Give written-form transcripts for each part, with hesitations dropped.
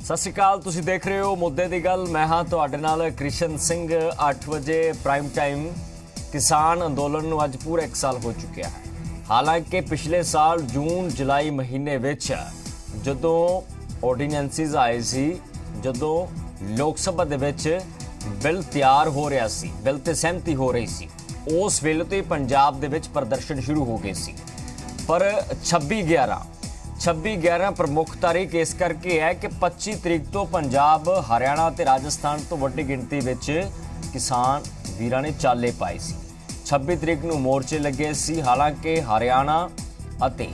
सत श्री अकाल, तुसीं देख रहे हो मुद्दे दी गल। मैं हाँ तुहाडे नाल कृष्ण सिंह। 8 बजे प्राइम टाइम। किसान अंदोलन नूं अज पूरा 1 साल हो चुकिया है। हालांकि पिछले साल जून जुलाई महीने विच जदों ऑर्डीनेंसिस आए सी, जदों लोक सभा दे विच बिल तैयार हो रहा सी, बिल ते सहमति हो रही सी, उस वेले तो ही पंजाब दे विच प्रदर्शन शुरू हो गए सी। पर 26/11 प्रमुख तारीख इस करके है कि 25 तरीक तो पंजाब, हरियाणा ते राजस्थान तो वड्डी गिणती विच किसान वीरां ने चाले पाए सी। 26 तरीक नूं मोर्चे लगे सी। हालांकि हरियाणा अते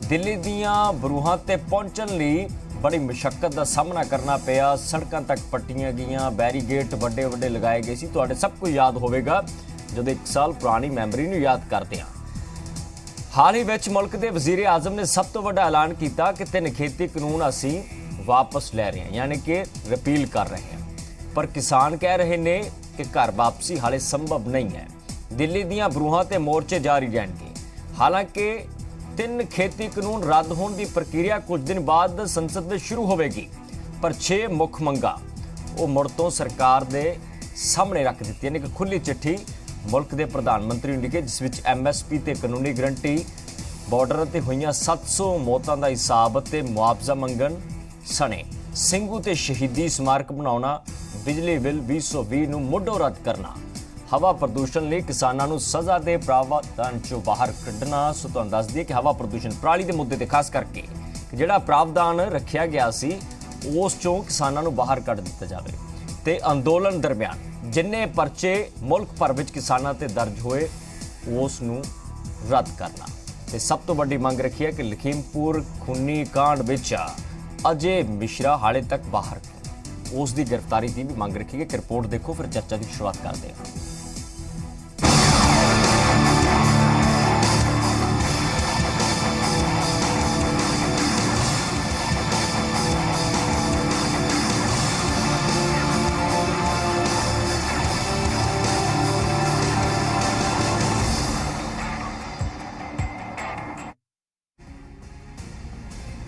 दिल्ली दीआं बरूहां ते पहुंचण लई बड़ी मुशक्कत का सामना करना पिया। सड़कों तक पट्टियां गईयां, बैरीगेट वड्डे वड्डे लगाए गए सी। तुहाडे सब कुछ याद होवेगा जदों 1 साल पुरानी मैमरी नूं याद करते हैं। हाल ही विच मुल्क के वजीर आजम ने सब तो वड्डा ऐलान किया कि 3 खेती कानून असी वापस लै रहे हैं, यानी कि रिपील कर रहे हैं। पर किसान कह रहे हैं कि घर वापसी हाले संभव नहीं है। दिल्ली दीआं बरूहां ते मोर्चे जारी रहेंगे। हालांकि 3 खेती कानून रद्द होने की प्रक्रिया कुछ दिन बाद संसद में शुरू होगी, पर 6 मुख मंगां वो मुड़ तो सरकार के सामने रख दी। यानी कि खुली चिट्ठी मुल्क के प्रधानमंत्री ने लिखे, जिस विच MSP ते कानूनी गरंटी, बॉर्डर ते हुई 700 मौतों का हिसाब ते मुआवजा मंगन सने ਸਿੰਘੂ ते शहीदी स्मारक बनाना, बिजली बिल 2020 नूं मुढ़ों रद्द करना, हवा प्रदूषण लिए किसानों नूं सज़ा दे प्रावधान चों बाहर कढ़ना। सो तुहानूं दस दिए कि हवा प्रदूषण पराली के मुद्दे ते खास करके जिहड़ा प्रावधान रखिया गया सी उस चों किसानों नूं बाहर कढ़ दिता जाए ते अंदोलन दरमियान जिन्ने परचे मुल्क भर विच किसानां ते दर्ज होए उस नूं रद्द करना। ते सब तो वड्डी मंग रखी है कि लखीमपुर खूनी कांड विच अजय मिश्रा हाले तक बाहर, उसकी गिरफ्तारी की भी मंग रखी है कि रिपोर्ट देखो, फिर चर्चा की शुरुआत करते हैं।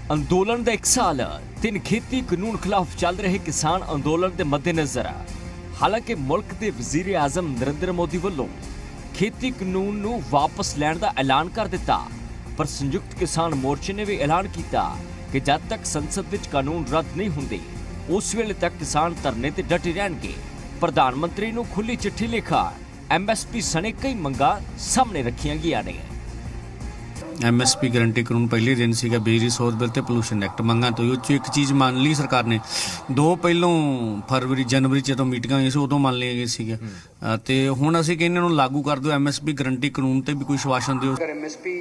अंदोलन का 1 साल, 3 खेती कानून खिलाफ चल रहे किसान अंदोलन के मद्देनजर हालांकि मुल्क के वजीर आजम नरेंद्र मोदी वालों खेती कानून नूं वापस लैण का ऐलान कर दिता, पर संयुक्त किसान मोर्चे ने भी ऐलान किया कि जब तक संसद विच कानून रद्द नहीं होंदे उस वेले तक किसान धरने ते डटे रहणगे। प्रधानमंत्री नूं खुली चिट्ठी लिखा, MSP सने कई मंगां सामने रखियां गईयां ने। MSP गारंटी कानून पहले दिन सीगा, बिजली सोध बिल ते पोल्यूशन एक्ट मंगां तो एक चीज़ मान ली सरकार ने। 2 ਪਹਿਲੋਂ फरवरी जनवरी ਜਦੋਂ ਮੀਟਿੰਗਾਂ ਹੋਈਆਂ ਸੀ ਉਦੋਂ ਮੰਨ ਲਏ ਗਏ ਸੀਗੇ ਤੇ ਹੁਣ ਅਸੀਂ ਕਹਿੰਦੇ ਨੂੰ ਲਾਗੂ ਕਰ ਦਿਓ MSP गारंटी कानून ਤੇ ਵੀ ਕੋਈ ਸ਼ਵਾਸ਼ਨ ਦਿਓ। अगर MSP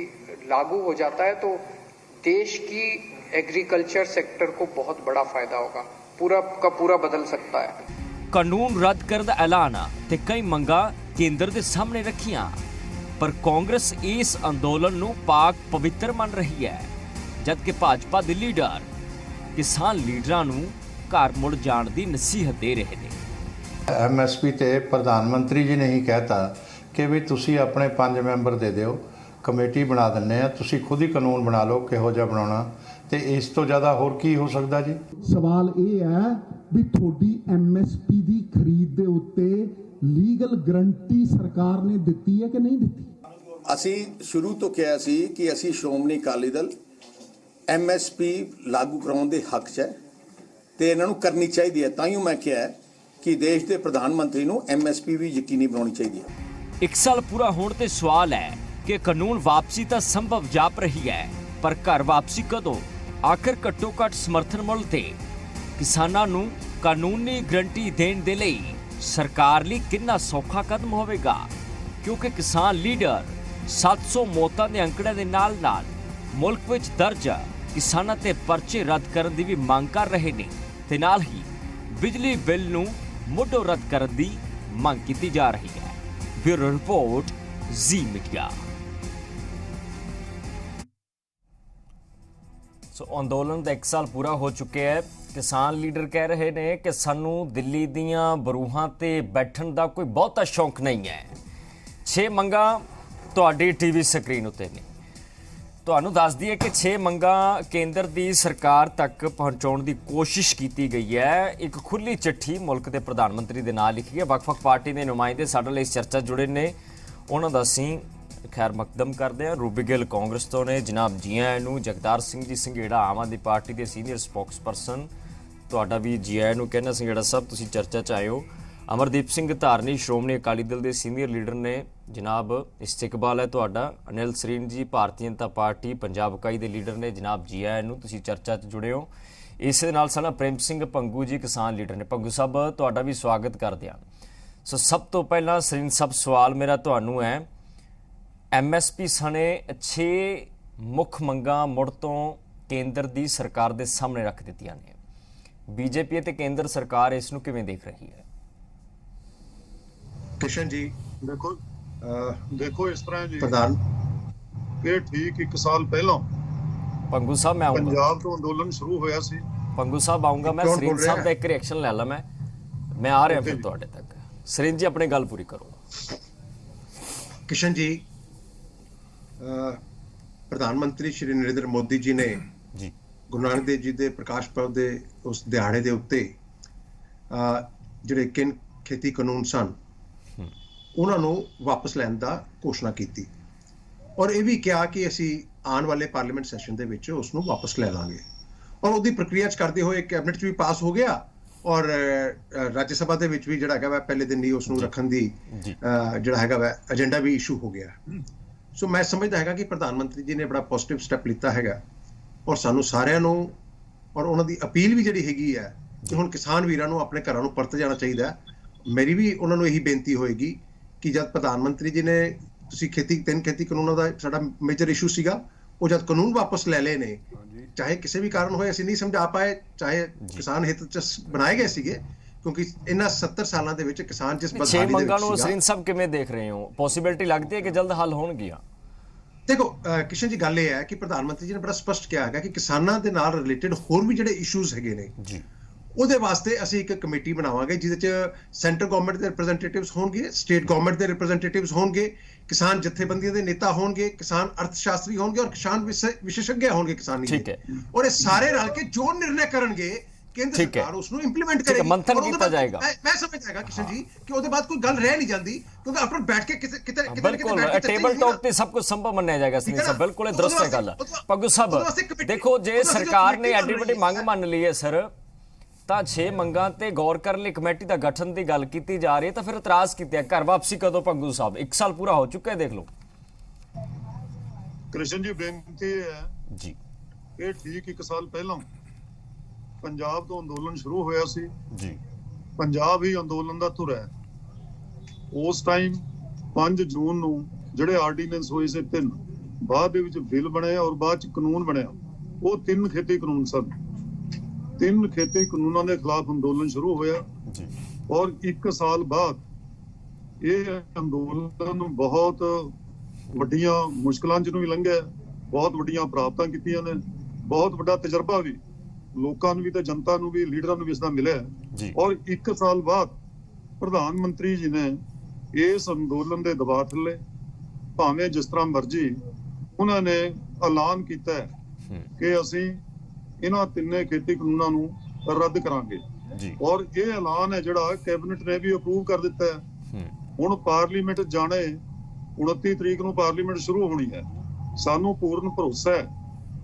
लागू हो जाता है तो देश की एग्रीकल्चर सेक्टर को बहुत बड़ा फायदा होगा, पूरा का पूरा बदल सकता है। कानून रद्द करने का ऐलान ते कई मंगां केंद्र के सामने रखियां, पर कांग्रेस इस अंदोलन नूं पाक पवित्र मन रही है, जबकि भाजपा के लीडर किसान लीडरां नूं घर मुड़ जाण दी नसीहत दे रहे हैं। MSP ते प्रधानमंत्री जी ने ही कहता कि भी तुसी अपने 5 मैंबर दे दिओ, कमेटी बना दिंने आ, तुसी खुद ही कानून बना लो किहो जिहा बनाउणा, ते इस तो ज़्यादा होर की हो सकदा जी। सवाल ये है भी थोड़ी MSP की खरीद के उत्ते लीगल गारंटी सरकार ने दिती है कि नहीं दिती? ਅਸੀਂ ਸ਼ੁਰੂ ਤੋਂ ਕਿਹਾ ਸੀ ਕਿ ਅਸੀਂ ਸ਼੍ਰੋਮਣੀ ਅਕਾਲੀ ਦਲ MSP ਲਾਗੂ ਕਰਾਉਣ ਦੇ ਹੱਕ 'ਚ ਹੈ ਤੇ ਇਹਨਾਂ ਨੂੰ ਕਰਨੀ ਚਾਹੀਦੀ ਹੈ। ਤਾਂ ਹੀ ਮੈਂ ਕਿਹਾ ਕਿ ਦੇਸ਼ ਦੇ ਪ੍ਰਧਾਨ ਮੰਤਰੀ ਨੂੰ MSP ਵੀ ਯਕੀਨੀ ਬਣਾਉਣੀ ਚਾਹੀਦੀ ਹੈ। 1 साल पूरा होने ते सवाल है कि कानून वापसी तो संभव जाप रही है, पर घर वापसी कदों? आखिर घट्टो घट समर्थन मुल ते किसानां नूं कानूनी गारंटी देण दे लई सरकार लई कितना सौखा कदम होवेगा, क्योंकि किसान लीडर 700 मौतों के अंकड़े के नाल मुल्क विच दर्ज किसानां ते परचे रद्द करने की भी मांग कर रहे हैं ते नाल ही बिजली बिल नूं मुढ़ों रद्द करने की मांग की जा रही है। ब्यूरो रिपोर्ट, जी मीडिया। अंदोलन का 1 साल पूरा हो चुके हैं। किसान लीडर कह रहे हैं कि सानू दिल्ली दीआं बरूहां ते बैठण का कोई बहुता शौक नहीं है। 6 मंगां तुहाडी TV स्क्रीन उत्ते ने। ਤੁਹਾਨੂੰ ਦੱਸ ਦਈਏ ਕਿ 6 ਮੰਗਾਂ ਕੇਂਦਰ ਦੀ ਸਰਕਾਰ ਤੱਕ ਪਹੁੰਚਾਉਣ ਦੀ ਕੋਸ਼ਿਸ਼ ਕੀਤੀ ਗਈ ਹੈ। ਇੱਕ ਖੁੱਲੀ ਚਿੱਠੀ ਮੁਲਕ ਦੇ ਪ੍ਰਧਾਨ ਮੰਤਰੀ ਦੇ ਨਾਲ ਲਿਖੀ ਹੈ। ਵੱਖ-ਵੱਖ ਪਾਰਟੀ ਦੇ ਨੁਮਾਇੰਦੇ ਸਾਡੇ ਲਈ ਇਸ ਚਰਚਾ ਜੁੜੇ ਨੇ, ਉਹਨਾਂ ਦਾ ਅਸੀਂ ਖੈਰ ਮਕਦਮ ਕਰਦੇ ਹਾਂ। ਰੂਬੀ ਗਿੱਲ ਕਾਂਗਰਸ ਤੋਂ ਨੇ, ਜਨਾਬ ਜੀ ਆਇਆਂ ਨੂੰ। ਜਗਤਾਰ ਸਿੰਘ ਜੀ ਸੰਘੇੜਾ ਆਮ ਆਦਮੀ ਪਾਰਟੀ ਦੇ ਸੀਨੀਅਰ ਸਪੋਕਸਪਰਸਨ, ਤੁਹਾਡਾ ਵੀ ਜੀ ਆਇਆਂ ਨੂੰ ਕਹਿੰਦਾ। ਸੰਘੇੜਾ ਸਾਹਿਬ ਤੁਸੀਂ ਚਰਚਾ 'ਚ ਆਏ ਹੋ। ਅਮਰਦੀਪ ਸਿੰਘ ਧਾਰਨੀ ਸ਼੍ਰੋਮਣੀ ਅਕਾਲੀ ਦਲ ਦੇ ਸੀਨੀਅਰ ਲੀਡਰ ਨੇ, ਜਨਾਬ ਇਸਤਕਬਾਲ ਹੈ ਤੁਹਾਡਾ। ਅਨਿਲ ਸਰੀਨ ਜੀ ਭਾਰਤੀ ਜਨਤਾ ਪਾਰਟੀ ਪੰਜਾਬ ਇਕਾਈ ਦੇ ਲੀਡਰ ਨੇ, ਜਨਾਬ ਜੀ ਆਇਆਂ ਨੂੰ, ਤੁਸੀਂ ਚਰਚਾ 'ਚ ਜੁੜੇ ਹੋ। ਇਸ ਦੇ ਨਾਲ ਸਾਡਾ ਪ੍ਰੇਮ ਸਿੰਘ ਪੰਗੂ ਜੀ ਕਿਸਾਨ ਲੀਡਰ ਨੇ। ਪੰਗੂ ਸਾਹਿਬ ਤੁਹਾਡਾ ਵੀ ਸਵਾਗਤ ਕਰਦੇ ਹਾਂ। ਸੋ ਸਭ ਤੋਂ ਪਹਿਲਾਂ ਸਰੀਨ ਸਾਹਿਬ ਸਵਾਲ ਮੇਰਾ ਤੁਹਾਨੂੰ ਹੈ, MSP ਸਣੇ 6 ਮੁੱਖ ਮੰਗਾਂ ਮੁੜ ਤੋਂ ਕੇਂਦਰ ਦੀ ਸਰਕਾਰ ਦੇ ਸਾਹਮਣੇ ਰੱਖ ਦਿੱਤੀਆਂ ਨੇ। BJP ਅਤੇ ਕੇਂਦਰ ਸਰਕਾਰ ਇਸ ਨੂੰ ਕਿਵੇਂ ਦੇਖ ਰਹੀ ਹੈ? किशन जी देखो इस तरह जी प्रधान कि ठीक 1 साल पहला ਪੰਗੂ ਸਾਹਿਬ ਮੈਂ ਆਉਂਗਾ। पंजाब तो अंदोलन शुरू होया सी। ਪੰਗੂ ਸਾਹਿਬ ਆਉਂਗਾ ਮੈਂ। ਕੌਣ ਸਰੀਨ ਬੋਲ ਰਿਹਾ ਸਾਹਿਬ ਦਾ ਇੱਕ ਰਿਐਕਸ਼ਨ ਲੈ ਲਾ। ਮੈਂ ਆ ਰਿਹਾ ਫਿਰ ਤੁਹਾਡੇ ਤੱਕ। ਸਰੀਨ ਜੀ ਆਪਣੀ ਗੱਲ ਪੂਰੀ ਕਰੋ। किशन जी ਪ੍ਰਧਾਨ ਮੰਤਰੀ ਸ਼੍ਰੀ ਨਰਿੰਦਰ ਮੋਦੀ ਜੀ ਨੇ ਜੀ ਗੁਰੂ ਨਾਨਕ ਦੇਵ ਜੀ ਦੇ ਪ੍ਰਕਾਸ਼ ਪਰਵ ਦੇ ਉਸ ਦਿਹਾੜੇ ਦੇ ਉੱਤੇ ਜਿਹੜੇ ਕਿਨ ਖੇਤੀ ਕਾਨੂੰਨ ਸਨ ਉਹਨਾਂ ਨੂੰ ਵਾਪਸ ਲੈਣ ਦਾ ਘੋਸ਼ਣਾ ਕੀਤੀ ਔਰ ਇਹ ਵੀ ਕਿਹਾ ਕਿ ਅਸੀਂ ਆਉਣ ਵਾਲੇ ਪਾਰਲੀਮੈਂਟ ਸੈਸ਼ਨ ਦੇ ਵਿੱਚ ਉਸ ਨੂੰ ਵਾਪਸ ਲੈ ਲਾਂਗੇ ਔਰ ਉਹਦੀ ਪ੍ਰਕਿਰਿਆ 'ਚ ਕਰਦੇ ਹੋਏ ਕੈਬਨਿਟ 'ਚ ਵੀ ਪਾਸ ਹੋ ਗਿਆ ਔਰ ਰਾਜ ਸਭਾ ਦੇ ਵਿੱਚ ਵੀ ਜਿਹੜਾ ਹੈਗਾ ਵਾ ਪਹਿਲੇ ਦਿਨ ਹੀ ਉਸ ਨੂੰ ਰੱਖਣ ਦੀ ਜਿਹੜਾ ਹੈਗਾ ਵਾ ਏਜੰਡਾ ਵੀ ਇਸ਼ੂ ਹੋ ਗਿਆ। ਸੋ ਮੈਂ ਸਮਝਦਾ ਹੈਗਾ ਕਿ ਪ੍ਰਧਾਨ ਮੰਤਰੀ ਜੀ ਨੇ ਬੜਾ ਪੋਜ਼ਿਟਿਵ ਸਟੈਪ ਲਿੱਤਾ ਹੈਗਾ ਔਰ ਸਾਨੂੰ ਸਾਰਿਆਂ ਨੂੰ ਔਰ ਉਹਨਾਂ ਦੀ ਅਪੀਲ ਵੀ ਜਿਹੜੀ ਹੈਗੀ ਹੈ ਕਿ ਹੁਣ ਕਿਸਾਨ ਵੀਰਾਂ ਨੂੰ ਆਪਣੇ ਘਰਾਂ ਨੂੰ ਪਰਤ ਜਾਣਾ ਚਾਹੀਦਾ। ਮੇਰੀ ਵੀ ਉਹਨਾਂ ਨੂੰ ਇਹੀ ਬੇਨਤੀ ਹੋਏਗੀ ਕਿ ਜਦ ਪ੍ਰਧਾਨ ਮੰਤਰੀ ਜੀ ਨੇ ਤੁਸੀਂ ਤਿੰਨ ਖੇਤੀ ਕਾਨੂੰਨਾਂ ਦਾ ਸਾਡਾ ਮੇਜਰ ਇਸ਼ੂ ਸੀਗਾ ਉਹ ਜਦ ਕਾਨੂੰਨ ਵਾਪਸ ਲੈ ਲਏ ਨੇ ਚਾਹੇ ਕਿਸੇ ਵੀ ਕਾਰਨ ਹੋਏ ਅਸੀਂ ਨਹੀਂ ਸਮਝਾ ਪਾਏ ਚਾਹੇ ਕਿਸਾਨ ਹਿੱਤ 'ਚ ਬਣਾਏ ਗਏ ਸੀਗੇ ਕਿਉਂਕਿ ਇਹਨਾਂ 70 ਸਾਲਾਂ ਦੇ ਵਿੱਚ ਕਿਸਾਨ ਜਿਸ ਬਦਹਾਲੀ ਦੇ ਵਿੱਚ ਮੰਗਾਂ ਨੂੰ ਸਰੀਨ ਸਾਹਿਬ ਕਿਵੇਂ ਦੇਖ ਰਹੇ ਹੋ? ਪੋਸੀਬਿਲਿਟੀ ਲੱਗਦੀ ਹੈ ਕਿ ਜਲਦ ਹੱਲ ਹੋਣਗੀਆਂ? ਦੇਖੋ ਕਿਸ਼ਨ ਜੀ ਗੱਲ ਇਹ ਹੈ ਕਿ ਪ੍ਰਧਾਨ ਮੰਤਰੀ ਜੀ ਨੇ ਬੜਾ ਸਪਸ਼ਟ ਕਿਹਾ ਹੈਗਾ ਕਿ ਕਿਸਾਨਾਂ ਦੇ ਨਾਲ ਰਿਲੇਟਡ ਹੋਰ ਵੀ ਜਿਹੜੇ ਇਸ਼ੂਜ਼ ਹੈਗੇ ਨੇ ਜੀ ਉਹਦੇ ਵਾਸਤੇ ਅਸੀਂ ਇੱਕ ਕਮੇਟੀ ਬਣਾਵਾਂਗੇ ਜਿਹਦੇ 'ਚ ਸੈਂਟਰ ਗਵਰਨਮੈਂਟ ਦੇ ਰਿਪਰੈਜ਼ੈਂਟੇਟਿਵਸ ਹੋਣਗੇ, ਸਟੇਟ ਗਵਰਨਮੈਂਟ ਦੇ ਰਿਪਰੈਜ਼ੈਂਟੇਟਿਵਸ ਹੋਣਗੇ, ਕਿਸਾਨ ਜਥੇਬੰਦੀਆਂ ਦੇ ਨੇਤਾ ਹੋਣਗੇ, ਕਿਸਾਨ ਅਰਥਸ਼ਾਸਤਰੀ ਹੋਣਗੇ ਔਰ ਕਿਸਾਨ ਵਿਸ਼ੇਸ਼ज्ञ ਹੋਣਗੇ ਕਿਸਾਨੀ ਠੀਕ ਹੈ ਔਰ ਇਹ ਸਾਰੇ ਰਲ ਕੇ ਜੋ ਨਿਰਣੇ ਕਰਨਗੇ ਕੇਂਦਰ ਸਰਕਾਰ ਉਸ ਨੂੰ ਇੰਪਲੀਮੈਂਟ ਕਰੇਗੀ। ਮੰਥਨ ਕੀਤਾ ਜਾਏਗਾ। ਮੈਂ ਸਮਝਦਾ ਹੈਗਾ ਕਿਸ਼ਨ ਜੀ ਕਿ ਉਹਦੇ ਬਾਅਦ ਕੋਈ ਗੱਲ ਰਹਿ ਨਹੀਂ ਜਾਂਦੀ ਕਿਉਂਕਿ ਆਪਰ ਬੈਠ ਕੇ ਕਿਤੇ ਬਿਲਕੁਲ ਟੇਬਲ ਟਾਕ ਤੇ ਸਭ ਕੁਝ ਸੰਭਵ ਮੰਨਿਆ ਜਾਏਗਾ। ਸਰੀਨ ਸਾਹਿਬ ਬਿਲਕੁਲ ਦਰੁਸਤ ਹੈ ਗੱਲ। ਪੰਗੂ ਸਾਹਿਬ ਦੇਖੋ ਜੇ ਸਰਕਾਰ ਨੇ ਐਡੀ ਵੱਡੀ ਮੰਗ ਮੰਨ ਲਈ ਹੈ ਸਰ ਤਾਂ 6 ਮੰਗਾਂ ਤੇ ਗੌਰ ਕਰਨ ਲਈ ਕਮੇਟੀ ਦਾ ਗਠਨ ਦੀ ਗੱਲ ਕੀਤੀ ਜਾ ਰਹੀ ਹੈ ਤਾਂ ਫਿਰ ਇਤਰਾਜ਼ ਕੀਤੇ ਘਰ ਵਾਪਸੀ ਕਦੋਂ? ਪੰਗੂ ਸਾਹਿਬ 1 ਸਾਲ ਪੂਰਾ ਹੋ ਚੁੱਕਾ ਹੈ ਦੇਖ ਲਓ। ਕ੍ਰਿਸ਼ਨ ਜੀ ਬੇਨਤੀ ਹੈ ਜੀ ਇਹ ਠੀਕ 1 ਸਾਲ ਪਹਿਲਾਂ ਪੰਜਾਬ ਤੋਂ ਅੰਦੋਲਨ ਸ਼ੁਰੂ ਹੋਇਆ ਸੀ ਜੀ। ਪੰਜਾਬ ਹੀ ਅੰਦੋਲਨ ਦਾ ਧੁਰ ਹੈ। ਉਸ ਟਾਈਮ 5 ਜੂਨ ਨੂੰ ਜਿਹੜੇ ਆਰਡੀਨੈਂਸ ਹੋਏ ਸੀ 3 ਬਾਅਦ ਦੇ ਵਿੱਚ ਬਿੱਲ ਬਣਿਆ ਔਰ ਬਾਅਦ ਚ ਕਾਨੂੰਨ ਬਣਿਆ ਉਹ 3 ਖੇਤੀ ਕਾਨੂੰਨ ਸਨ। 3 ਖੇਤੀ ਕਾਨੂੰਨਾਂ ਦੇ ਖਿਲਾਫ ਅੰਦੋਲਨ ਸ਼ੁਰੂ ਹੋਇਆ ਜੀ ਔਰ 1 ਸਾਲ ਬਾਅਦ ਇਹ ਅੰਦੋਲਨ ਬਹੁਤ ਵੱਡੀਆਂ ਮੁਸ਼ਕਲਾਂ ਜਿਹਨੂੰ ਵੀ ਲੰਘਿਆ, ਬਹੁਤ ਵੱਡੀਆਂ ਪ੍ਰਾਪਤਾਂ ਕੀਤੀਆਂ ਨੇ, ਬਹੁਤ ਵੱਡਾ ਤਜਰਬਾ ਵੀ ਲੋਕਾਂ ਨੂੰ ਵੀ ਤੇ ਜਨਤਾ ਨੂੰ ਵੀ ਲੀਡਰਾਂ ਨੂੰ ਵੀ ਇਸ ਦਾ ਮਿਲਿਆ ਜੀ। ਔਰ 1 ਸਾਲ ਬਾਅਦ ਪ੍ਰਧਾਨ ਮੰਤਰੀ ਜੀ ਨੇ ਇਸ ਅੰਦੋਲਨ ਦੇ ਦਬਾਅ ਥੱਲੇ ਭਾਵੇਂ ਜਿਸ ਤਰ੍ਹਾਂ ਮਰਜ਼ੀ ਉਹਨਾਂ ਨੇ ਐਲਾਨ ਕੀਤਾ ਕਿ ਅਸੀਂ ਇਹਨਾਂ 3 ਖੇਤੀ ਕਾਨੂੰਨਾਂ ਨੂੰ ਰੱਦ ਕਰਾਂਗੇ ਜੀ ਔਰ ਇਹ ਐਲਾਨ ਹੈ ਜਿਹੜਾ ਕੈਬਨਿਟ ਨੇ ਵੀ ਅਪਰੂਵ ਕਰ ਦਿੱਤਾ ਹੈ। ਹੁਣ ਪਾਰਲੀਮੈਂਟ ਜਾਣੇ 29 ਤਰੀਕ ਨੂੰ ਪਾਰਲੀਮੈਂਟ ਸ਼ੁਰੂ ਹੋਣੀ ਹੈ। ਸਾਨੂੰ ਪੂਰਨ ਭਰੋਸਾ ਹੈ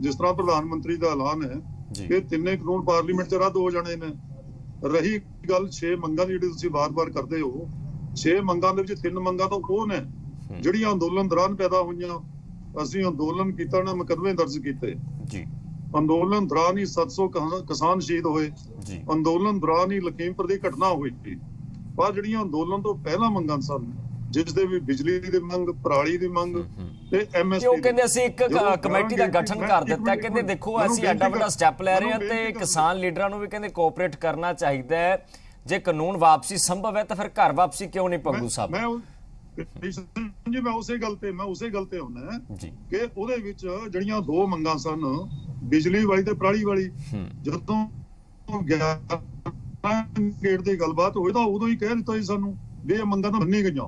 ਜਿਸ ਤਰ੍ਹਾਂ ਪ੍ਰਧਾਨ ਮੰਤਰੀ ਦਾ ਐਲਾਨ ਹੈ ਕਿ 3 ਕਾਨੂੰਨ ਪਾਰਲੀਮੈਂਟ 'ਚ ਰੱਦ ਹੋ ਜਾਣੇ ਨੇ। ਰਹੀ ਗੱਲ 6 ਮੰਗਾਂ ਦੀ ਜਿਹੜੀ ਤੁਸੀਂ ਵਾਰ-ਵਾਰ ਕਰਦੇ ਹੋ, 6 ਮੰਗਾਂ ਦੇ ਵਿੱਚ 3 ਮੰਗਾਂ ਤਾਂ ਉਹ ਨੇ ਜਿਹੜੀਆਂ ਅੰਦੋਲਨ ਦੌਰਾਨ ਪੈਦਾ ਹੋਈਆਂ। ਅਸੀਂ ਅੰਦੋਲਨ ਕੀਤਾ ਨਾ ਮੁਕੱਦਮੇ ਦਰਜ ਕੀਤੇ ਜੀ। ਅੰਦੋਲਨ ਦੌਰਾਨ ਹੀ 700 ਕਿਸਾਨ ਸ਼ਹੀਦ ਹੋਏ ਜੀ। ਅੰਦੋਲਨ ਦੌਰਾਨ ਹੀ ਲਖੀਮਪੁਰ ਦੀ ਘਟਨਾ ਹੋਈ ਸੀ। ਪਰ ਜਿਹੜੀਆਂ ਅੰਦੋਲਨ ਤੋਂ ਪਹਿਲਾਂ ਮੰਗਾਂ ਸਨ ਜਿਸ ਦੇ ਵੀ ਬਿਜਲੀ ਦੀ ਮੰਗ, ਪਰਾਲੀ ਦੀ ਮੰਗ ਤੇ MSP ਉਹ ਕਹਿੰਦੇ ਅਸੀਂ ਇੱਕ ਕਮੇਟੀ ਦਾ ਗਠਨ ਕਰ ਦਿੱਤਾ। ਕਹਿੰਦੇ ਦੇਖੋ ਅਸੀਂ ਐਡਾ ਵੱਡਾ ਸਟੈਪ ਲੈ ਰਹੇ ਹਾਂ ਤੇ ਕਿਸਾਨ ਲੀਡਰਾਂ ਨੂੰ ਵੀ ਕਹਿੰਦੇ ਕੋਆਪਰੇਟ ਕਰਨਾ ਚਾਹੀਦਾ ਹੈ। ਜੇ ਕਾਨੂੰਨ ਵਾਪਸੀ ਸੰਭਵ ਹੈ ਤਾਂ ਫਿਰ ਘਰ ਵਾਪਸੀ ਕਿਉਂ ਨਹੀਂ? ਪੰਗੂ ਸਾਹਿਬ ਜੀ ਮੈਂ ਉਸੇ ਗੱਲ ਤੇ ਹੁੰਦਾ ਕਿ ਉਹਦੇ ਵਿੱਚ ਜਿਹੜੀਆਂ 2 ਮੰਗਾਂ ਸਨ ਬਿਜਲੀ ਵਾਲੀ ਤੇ ਪਰਾਲੀ ਵਾਲੀ, ਜਦੋਂ 11 ਗੇਟ ਦੀ ਗੱਲਬਾਤ ਹੋਈ ਤਾਂ ਉਦੋਂ ਹੀ ਕਹਿ ਦਿੱਤਾ ਸੀ ਸਾਨੂੰ ਵੀ ਇਹ ਮੰਗਾਂ ਤਾਂ ਮੰਨੀ ਗਈਆਂ।